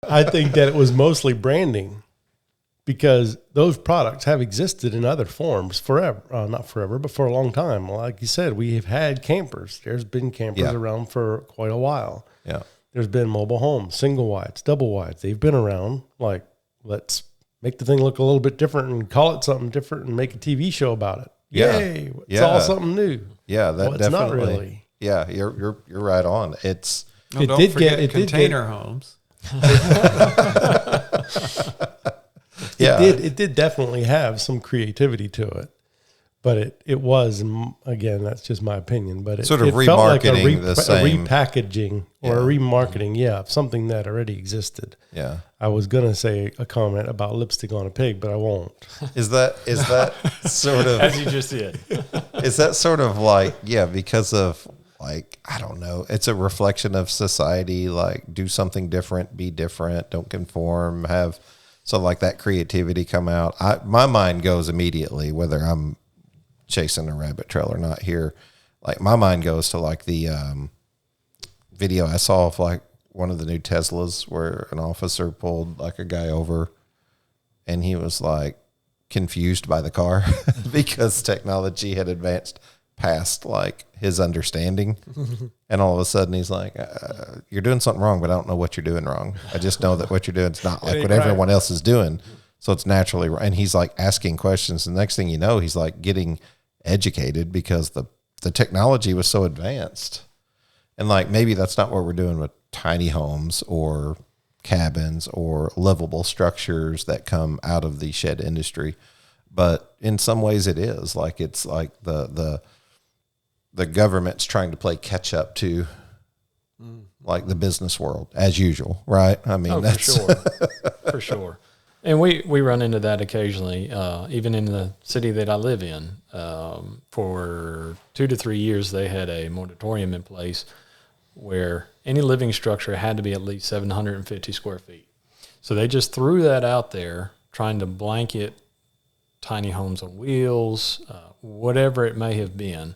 Speaker 2: I think that it was mostly branding, because those products have existed in other forms forever. Not forever, but for a long time. Like you said, we have had campers. There's been campers around for quite a while.
Speaker 1: Yeah.
Speaker 2: There's been mobile homes, single wides, double wides. They've been around. Like, let's make the thing look a little bit different and call it something different and make a TV show about it.
Speaker 1: Yeah.
Speaker 2: Yay. It's all something new.
Speaker 1: Yeah, that
Speaker 2: it's
Speaker 1: definitely.
Speaker 2: not really.
Speaker 1: Yeah, you're right on. It's
Speaker 3: Don't forget container homes.
Speaker 2: It did definitely have some creativity to it, but it was, again, that's just my opinion, but it
Speaker 1: sort of
Speaker 2: it felt like
Speaker 1: remarketing the same,
Speaker 2: a repackaging or a remarketing, of something that already existed.
Speaker 1: Yeah.
Speaker 2: I was going to say a comment about lipstick on a pig, but I won't.
Speaker 1: Is that sort of,
Speaker 4: As you just did.
Speaker 1: is that sort of like, because of, like, I don't know, it's a reflection of society, like do something different, be different, don't conform, have so like that creativity come out. My mind goes immediately, whether I'm chasing a rabbit trail or not here, like my mind goes to like the video I saw of like one of the new Teslas where an officer pulled like a guy over and he was like confused by the car because technology had advanced past like his understanding. And all of a sudden he's like, you're doing something wrong, but I don't know what you're doing wrong. I just know that what you're doing is not like what everyone else is doing. So it's naturally right. And he's like asking questions. And the next thing you know, he's like getting educated because the technology was so advanced. And like, maybe that's not what we're doing with tiny homes or cabins or livable structures that come out of the shed industry. But in some ways it is like, it's like the government's trying to play catch up to like the business world as usual. Right. I mean,
Speaker 4: for sure. For sure. And we run into that occasionally, even in the city that I live in. For 2 to 3 years, they had a moratorium in place where any living structure had to be at least 750 square feet. So they just threw that out there, trying to blanket tiny homes on wheels, whatever it may have been,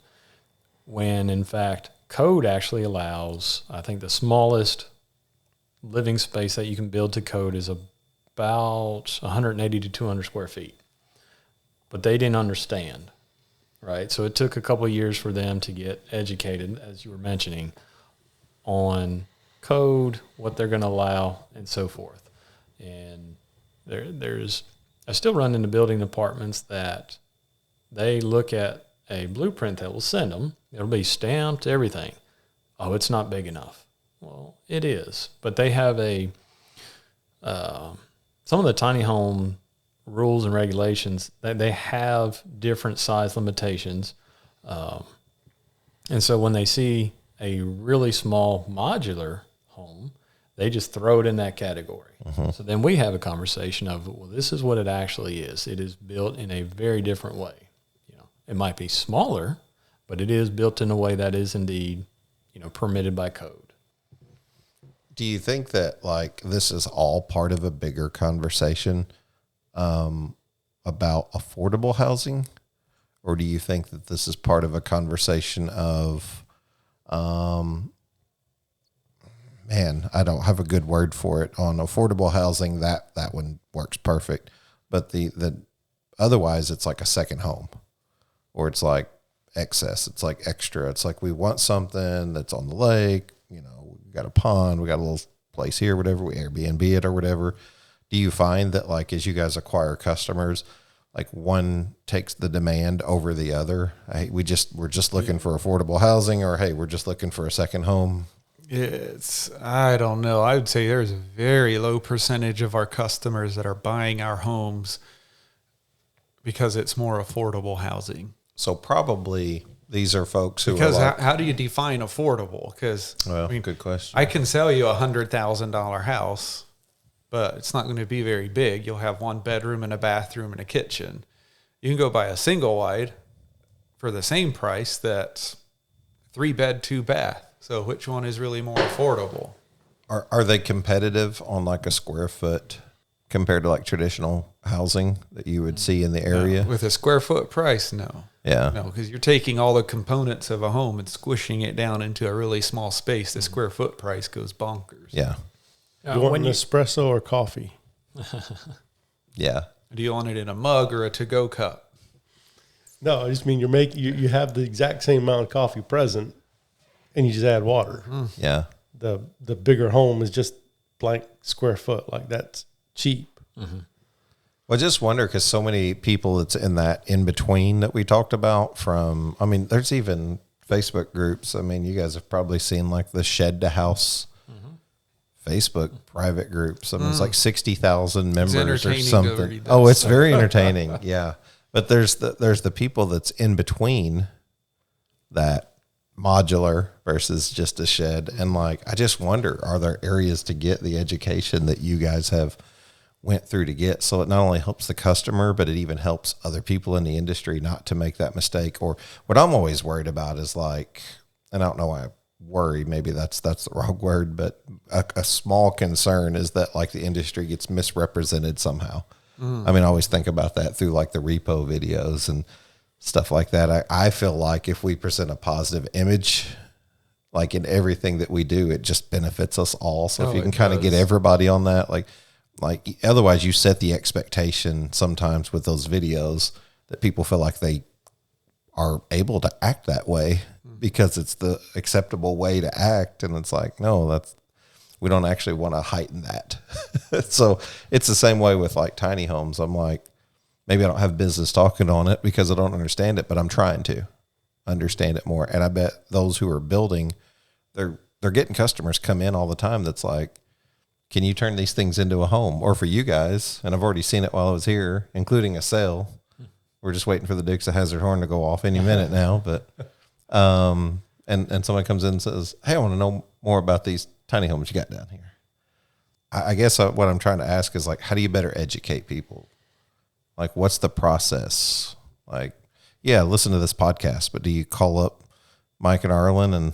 Speaker 4: when in fact code actually allows, I think the smallest living space that you can build to code is about 180 to 200 square feet. But they didn't understand, right? So it took a couple of years for them to get educated, as you were mentioning, on code, what they're going to allow, and so forth. And I still run into building departments that they look at a blueprint that we'll send them. It'll be stamped, everything. Oh, it's not big enough. Well, it is. But they have some of the tiny home rules and regulations, they have different size limitations. And so when they see a really small modular home, they just throw it in that category. So then we have a conversation of, well, this is what it actually is. It is built in a very different way. It might be smaller, but it is built in a way that is indeed, permitted by code.
Speaker 1: Do you think that like this is all part of a bigger conversation about affordable housing? Or do you think that this is part of a conversation of, I don't have a good word for it on affordable housing. That one works perfect. But the otherwise it's like a second home, or it's like excess. It's like extra. It's like we want something that's on the lake, we got a pond, we got a little place here, whatever, we Airbnb it or whatever. Do you find that like as you guys acquire customers, like one takes the demand over the other? Hey, we're just looking for affordable housing, or hey, we're just looking for a second home?
Speaker 3: I don't know. I would say there's a very low percentage of our customers that are buying our homes because it's more affordable housing.
Speaker 1: So probably these are folks who
Speaker 3: because
Speaker 1: are like,
Speaker 3: how do you define affordable? Because
Speaker 1: good question.
Speaker 3: I can sell you $100,000 house, but it's not going to be very big. You'll have one bedroom and a bathroom and a kitchen. You can go buy a single wide for the same price that's 3 bed, 2 bath. So which one is really more affordable?
Speaker 1: Are they competitive on like a square foot compared to like traditional housing that you would see in the area?
Speaker 3: With a square foot price, no.
Speaker 1: Yeah.
Speaker 3: No, because you're taking all the components of a home and squishing it down into a really small space. The square foot price goes bonkers.
Speaker 1: Yeah.
Speaker 2: You want an espresso or coffee?
Speaker 1: Yeah.
Speaker 3: Do you want it in a mug or a to-go cup?
Speaker 2: No, I just mean you have the exact same amount of coffee present, and you just add water.
Speaker 1: Yeah.
Speaker 2: The bigger home is just blank square foot. Like that's cheap.
Speaker 1: Well, I just wonder because so many people it's in that in between that we talked about there's even Facebook groups. You guys have probably seen like the Shed to House Facebook private groups. It's like 60,000 members or something. Oh, it's very entertaining. Yeah. But there's the people that's in between that modular versus just a shed. And like, I just wonder, are there areas to get the education that you guys have went through to get? So it not only helps the customer, but it even helps other people in the industry not to make that mistake. Or what I'm always worried about is like, and I don't know why I worry, maybe that's the wrong word, but a small concern is that like the industry gets misrepresented somehow. I always think about that through like the repo videos and stuff like that. I feel like if we present a positive image, like in everything that we do, it just benefits us all. So if you can kind of get everybody on that, like otherwise you set the expectation sometimes with those videos that people feel like they are able to act that way because it's the acceptable way to act. And it's like, no, we don't actually want to heighten that. So it's the same way with like tiny homes. I'm like, maybe I don't have business talking on it because I don't understand it, but I'm trying to understand it more. And I bet those who are building, they're getting customers come in all the time. That's like, can you turn these things into a home? Or for you guys, and I've already seen it while I was here, including a sale. We're just waiting for the Dukes of Hazzard horn to go off any minute now. But, and someone comes in and says, hey, I want to know more about these tiny homes you got down here. I guess what I'm trying to ask is like, how do you better educate people? Like, what's the process? Like, yeah, listen to this podcast, but do you call up Mike and Arlan and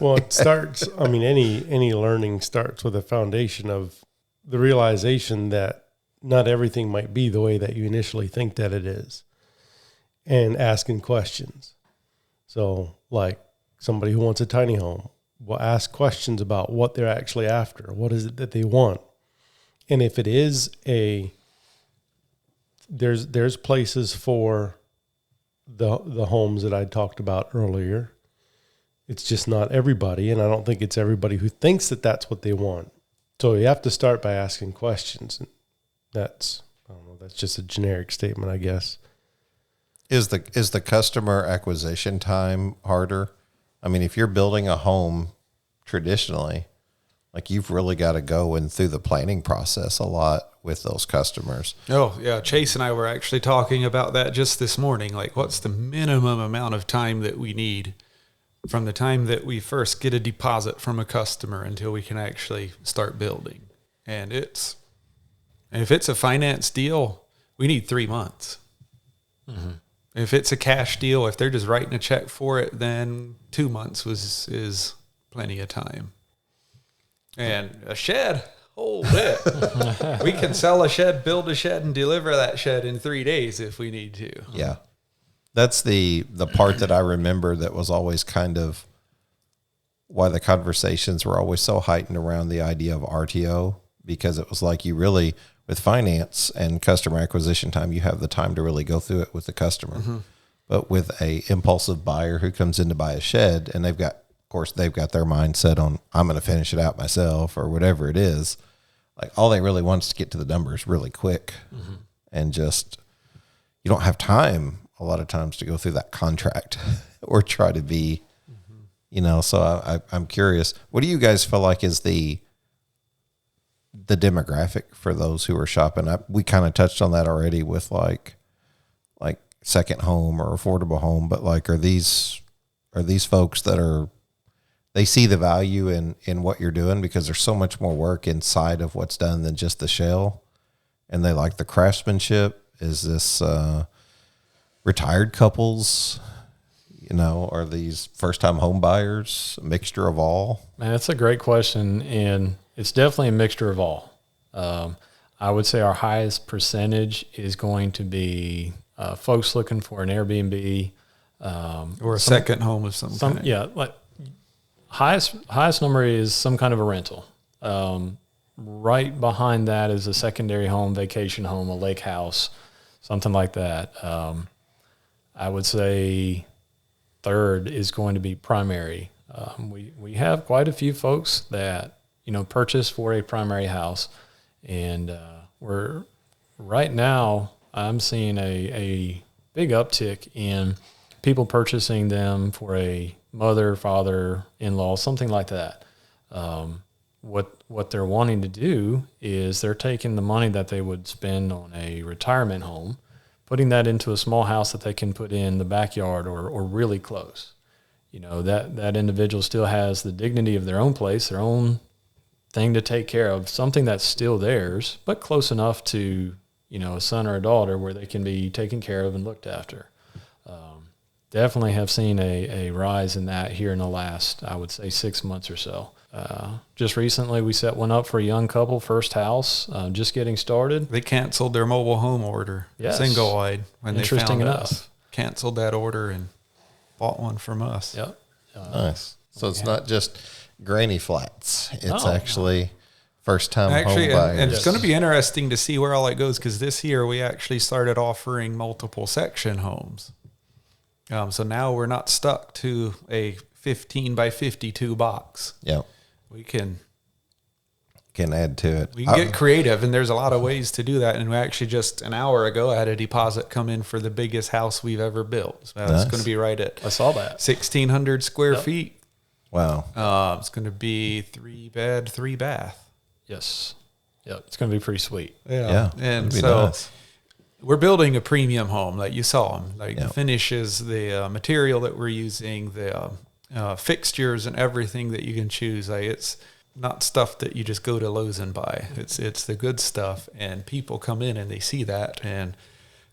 Speaker 2: Well, it starts, I mean, any learning starts with a foundation of the realization that not everything might be the way that you initially think that it is, and asking questions. So like somebody who wants a tiny home will ask questions about what they're actually after. What is it that they want? And if it is there's places for the homes that I talked about earlier. It's just not everybody. And I don't think it's everybody who thinks that that's what they want. So you have to start by asking questions. And that's just a generic statement, I guess.
Speaker 1: Is the customer acquisition time harder? I mean, if you're building a home traditionally, like you've really got to go in through the planning process a lot with those customers.
Speaker 3: Oh, yeah. Chase and I were actually talking about that just this morning. Like, what's the minimum amount of time that we need from the time that we first get a deposit from a customer until we can actually start building? And if it's a finance deal, we need 3 months. Mm-hmm. If it's a cash deal, if they're just writing a check for it, then 2 months is plenty of time. And a shed, hold it. We can sell a shed, build a shed, and deliver that shed in 3 days if we need to.
Speaker 1: Yeah. That's the part that I remember that was always kind of why the conversations were always so heightened around the idea of RTO, because it was like you really, with finance and customer acquisition time, you have the time to really go through it with the customer. Mm-hmm. But with a impulsive buyer who comes in to buy a shed and they've got their mindset on, I'm going to finish it out myself or whatever it is. Like all they really want is to get to the numbers really quick. Mm-hmm. And just, you don't have time a lot of times to go through that contract or try to be, so I'm curious, what do you guys feel like is the demographic for those who are shopping? We kind of touched on that already with like second home or affordable home, but like, are these folks that they see the value in what you're doing because there's so much more work inside of what's done than just the shell, and they like the craftsmanship? Is this, retired couples, are these first time home buyers, a mixture of all?
Speaker 4: Man, that's a great question. And it's definitely a mixture of all. I would say our highest percentage is going to be folks looking for an Airbnb
Speaker 3: or a second home of some kind.
Speaker 4: Yeah, like highest number is some kind of a rental. Right behind that is a secondary home, vacation home, a lake house, something like that. I would say third is going to be primary. We have quite a few folks that purchase for a primary house, and we're right now I'm seeing a big uptick in people purchasing them for a mother, father, in-law, something like that. What they're wanting to do is they're taking the money that they would spend on a retirement home, putting that into a small house that they can put in the backyard or really close. That individual still has the dignity of their own place, their own thing to take care of, something that's still theirs, but close enough to, a son or a daughter where they can be taken care of and looked after. Definitely have seen a rise in that here in the last, I would say, 6 months or so. Just recently, we set one up for a young couple, first house, just getting started.
Speaker 3: They canceled their mobile home order, single wide, when they found us. Canceled that order and bought one from us.
Speaker 4: Yep.
Speaker 1: Nice. So it's not just granny flats. It's actually first-time home buyers.
Speaker 3: And it's going to be interesting to see where all that goes, because this year we actually started offering multiple section homes. So now we're not stuck to a 15 by 52 box.
Speaker 1: Yeah.
Speaker 3: We can
Speaker 1: add to it.
Speaker 3: We can get creative, and there's a lot of ways to do that. And we actually just an hour ago I had a deposit come in for the biggest house we've ever built. So it's going to be right at 1,600 square feet.
Speaker 1: Wow.
Speaker 3: It's going to be 3 bed, 3 bath.
Speaker 4: Yes. Yep. It's going to be pretty sweet.
Speaker 1: Yeah.
Speaker 3: And so we're building a premium home, like you saw them. Like the finishes, the material that we're using, the fixtures and everything that you can choose. Like not stuff that you just go to Lowe's and buy. It's the good stuff, and people come in and they see that, and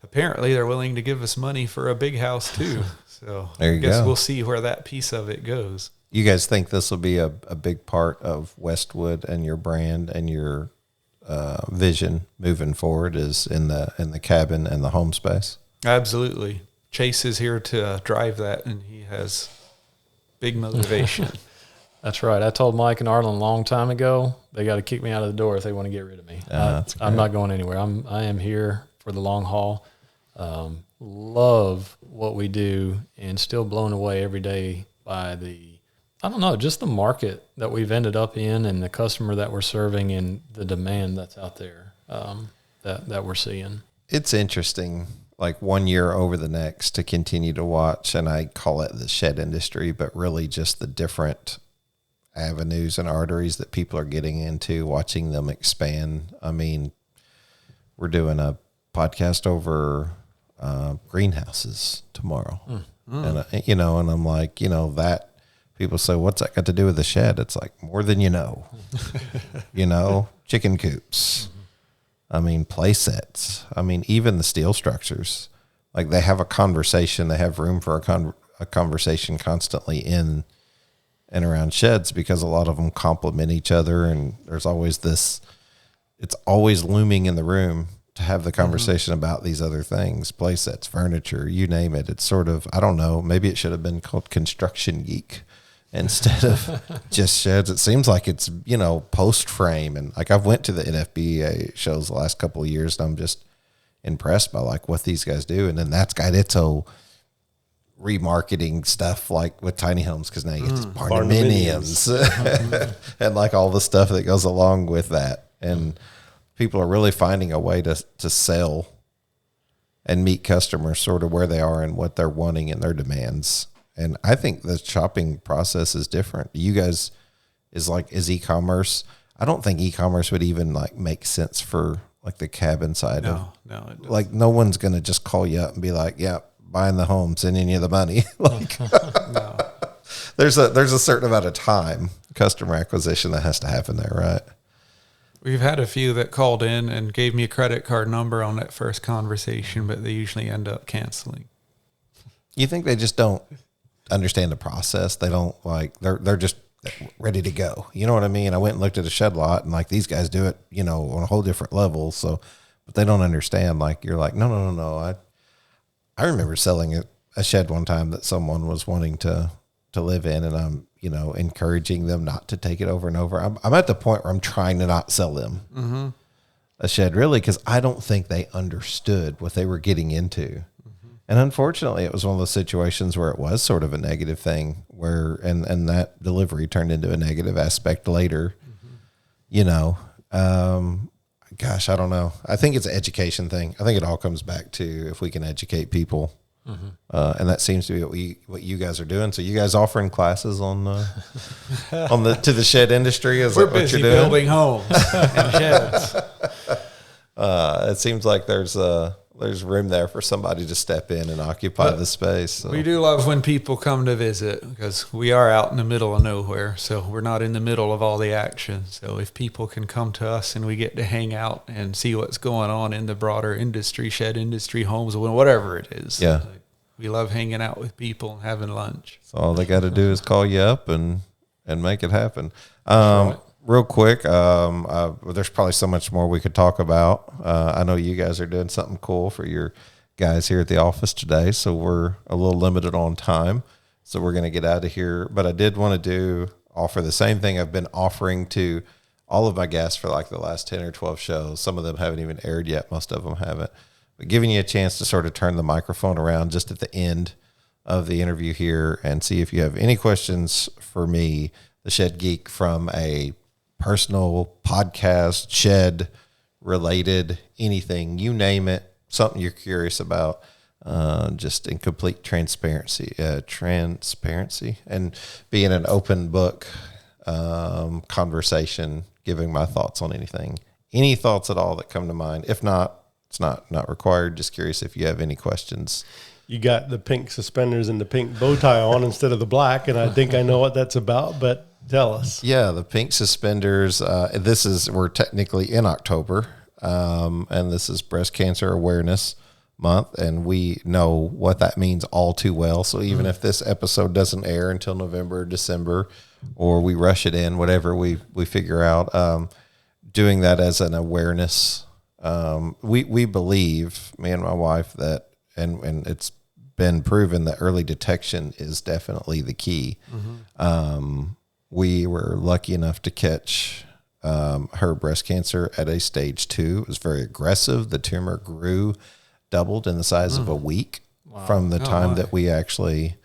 Speaker 3: apparently they're willing to give us money for a big house too. So
Speaker 1: There you
Speaker 3: I guess
Speaker 1: go.
Speaker 3: we'll see where that piece of it goes.
Speaker 1: You guys think this will be a big part of Westwood and your brand and your vision moving forward is in the cabin and the home space?
Speaker 3: Absolutely. Chase is here to drive that, and he has big motivation.
Speaker 4: That's right. I told Mike and Arlan a long time ago, they got to kick me out of the door if they want to get rid of me. I'm not going anywhere. I am here for the long haul. Love what we do, and still blown away every day by just the market that we've ended up in and the customer that we're serving and the demand that's out there that we're seeing.
Speaker 1: It's interesting, like one year over the next, to continue to watch, and I call it the shed industry, but really just the different avenues and arteries that people are getting into, watching them expand. I mean, we're doing a podcast over greenhouses tomorrow. And, and I'm like, that people say, what's that got to do with the shed? It's like more than you know, chicken coops. I mean, play sets. I mean, even the steel structures, like they have a conversation, they have room for a conversation constantly in and around sheds because a lot of them complement each other. And there's always it's always looming in the room to have the conversation about these other things, play sets, furniture, you name it. It's sort of, I don't know, maybe it should have been called Construction Geek instead of just sheds. It seems like it's, post frame. And like I've went to the NFBA shows the last couple of years and I'm just impressed by like what these guys do. And then that's got its own remarketing stuff like with tiny homes, because now you get barndominiums and like all the stuff that goes along with that. And people are really finding a way to sell and meet customers sort of where they are and what they're wanting and their demands. And I think the shopping process is different. You guys is e-commerce. I don't think e-commerce would even like make sense for like the cabin side.
Speaker 3: No, it doesn't.
Speaker 1: Like no one's going to just call you up and be like, yeah, buying the home, sending you the money. Like
Speaker 3: No.
Speaker 1: there's a certain amount of time, customer acquisition that has to happen there, right?
Speaker 3: We've had a few that called in and gave me a credit card number on that first conversation, but they usually end up canceling.
Speaker 1: You think they just don't understand the process? They don't they're just ready to go. You know what I mean? I went and looked at a shed lot and like these guys do it, on a whole different level. So, but they don't understand. Like you're like, no. I remember selling a shed one time that someone was wanting to live in, and I'm, encouraging them not to take it over and over. I'm at the point where I'm trying to not sell them a shed, really, because I don't think they understood what they were getting into. And unfortunately, it was one of those situations where it was sort of a negative thing and that delivery turned into a negative aspect later, gosh, I don't know. I think it's an education thing. I think it all comes back to if we can educate people. And that seems to be what you guys are doing. So you guys offering classes on to the shed industry? Is
Speaker 3: We're
Speaker 1: that what
Speaker 3: busy
Speaker 1: you're doing?
Speaker 3: building homes and sheds.
Speaker 1: It seems like there's room there for somebody to step in and occupy the space. So.
Speaker 3: We do love when people come to visit because we are out in the middle of nowhere. So we're not in the middle of all the action. So if people can come to us and we get to hang out and see what's going on in the broader industry, shed industry, homes, whatever it is.
Speaker 1: Yeah.
Speaker 3: We love hanging out with people and having lunch.
Speaker 1: So all they got to do is call you up and make it happen. Real quick, there's probably so much more we could talk about. I know you guys are doing something cool for your guys here at the office today, so we're a little limited on time. So we're going to get out of here. But I did want to offer the same thing I've been offering to all of my guests for like the last 10 or 12 shows. Some of them haven't even aired yet. Most of them haven't. But giving you a chance to sort of turn the microphone around just at the end of the interview here and see if you have any questions for me, the Shed Geek, from a personal podcast, shed related, anything, you name it, something you're curious about, just in complete transparency and being an open book conversation, giving my thoughts on anything, any thoughts at all that come to mind. If not, It's not required. Just curious if you have any questions.
Speaker 2: You got the pink suspenders and the pink bow tie on instead of the black, and I think I know what that's about, but tell us.
Speaker 1: Yeah, the pink suspenders. We're technically in October, and this is Breast Cancer Awareness Month, and we know what that means all too well. So even if this episode doesn't air until November or December, or we rush it in, whatever we figure out, doing that as an awareness. We believe, me and my wife, that, and it's been proven that early detection is definitely the key. We were lucky enough to catch her breast cancer at a stage 2. It was very aggressive. The tumor grew, doubled in the size of a week from the time that we actually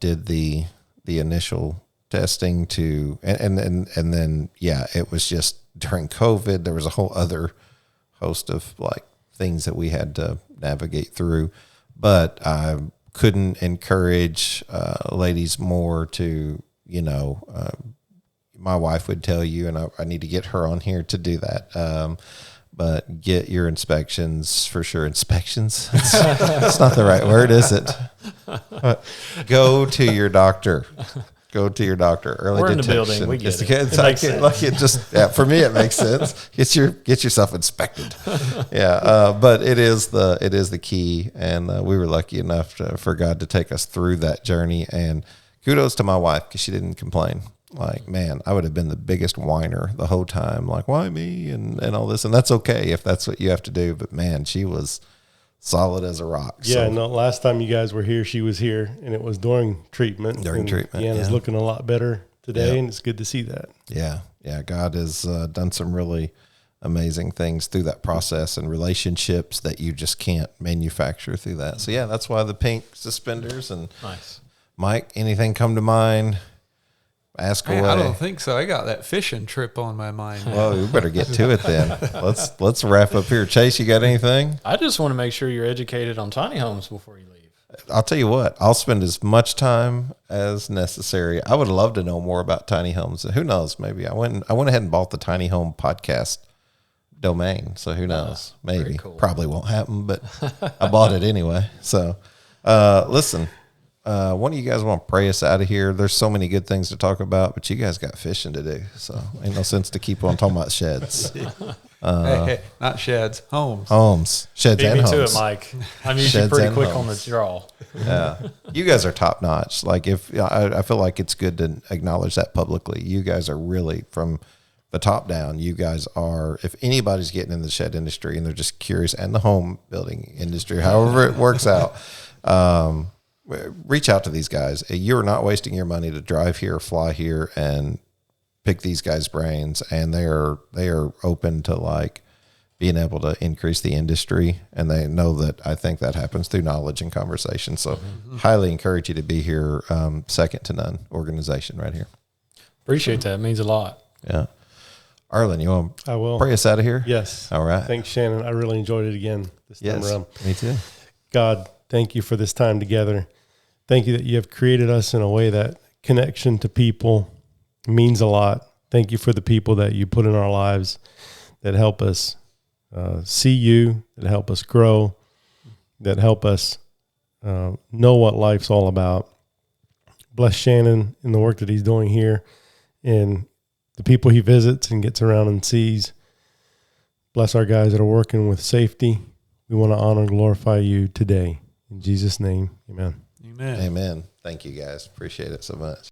Speaker 1: did the initial testing to, and then it was just during COVID. There was a whole other host of like things that we had to navigate through, but I couldn't encourage ladies more to, my wife would tell you, and I need to get her on here to do that. But get your inspections for sure. Inspections? That's not the right word, is it? Go to your doctor. Go to your doctor. Early
Speaker 4: We're
Speaker 1: detection.
Speaker 4: in the building. We get it.
Speaker 1: It makes sense. For me, it makes sense. Get yourself inspected. But it is the key, and we were lucky enough for God to take us through that journey. And kudos to my wife because she didn't complain. Like, man, I would have been the biggest whiner the whole time. Like, why me and all this? And that's okay if that's what you have to do. But man, she was solid as a rock.
Speaker 2: Yeah, so. No, last time you guys were here, she was here, and it was during treatment. Deanna's looking a lot better today, and it's good to see that. Yeah.
Speaker 1: God has done some really amazing things through that process and relationships that you just can't manufacture through that. So, that's why the pink suspenders. And
Speaker 4: nice.
Speaker 1: Mike, anything come to mind? Ask away.
Speaker 3: I don't think so. I got that fishing trip on my mind.
Speaker 1: Well, we better get to it then. Let's wrap up here. Chase, you got anything?
Speaker 4: I just want to make sure you're educated on tiny homes before you leave.
Speaker 1: I'll tell you what. I'll spend as much time as necessary. I would love to know more about tiny homes. Who knows? Maybe I went ahead and bought the Tiny Home Podcast domain. So who knows? Maybe. Cool. Probably won't happen, but I bought it anyway. So, listen. One of you guys want to pray us out of here? There's so many good things to talk about, but you guys got fishing to do, so ain't no sense to keep on talking about sheds.
Speaker 3: Hey, not sheds, homes.
Speaker 1: Homes, sheds, and homes.
Speaker 4: Beat me to it, Mike. I'm usually pretty quick on the draw.
Speaker 1: Yeah, you guys are top notch. Like I feel like it's good to acknowledge that publicly. You guys are really from the top down. You guys are. If anybody's getting in the shed industry and they're just curious, and the home building industry, however it works out. Reach out to these guys. You're not wasting your money to drive here, fly here, and pick these guys' brains. And they are open to like being able to increase the industry. And they know that I think that happens through knowledge and conversation. So highly encourage you to be here. Second to none organization right here.
Speaker 4: Appreciate that. It means a lot.
Speaker 1: Yeah. Arlan, you want to
Speaker 2: I will.
Speaker 1: pray us out of here?
Speaker 2: Yes.
Speaker 1: All right.
Speaker 2: Thanks, Shannon. I really enjoyed it again this time around.
Speaker 1: Me too.
Speaker 2: God, thank you for this time together. Thank you that you have created us in a way that connection to people means a lot. Thank you for the people that you put in our lives that help us see you, that help us grow, that help us know what life's all about. Bless Shannon in the work that he's doing here and the people he visits and gets around and sees. Bless our guys that are working with safety. We want to honor and glorify you today. In Jesus' name, amen.
Speaker 3: Amen.
Speaker 1: Amen. Thank you guys. Appreciate it so much.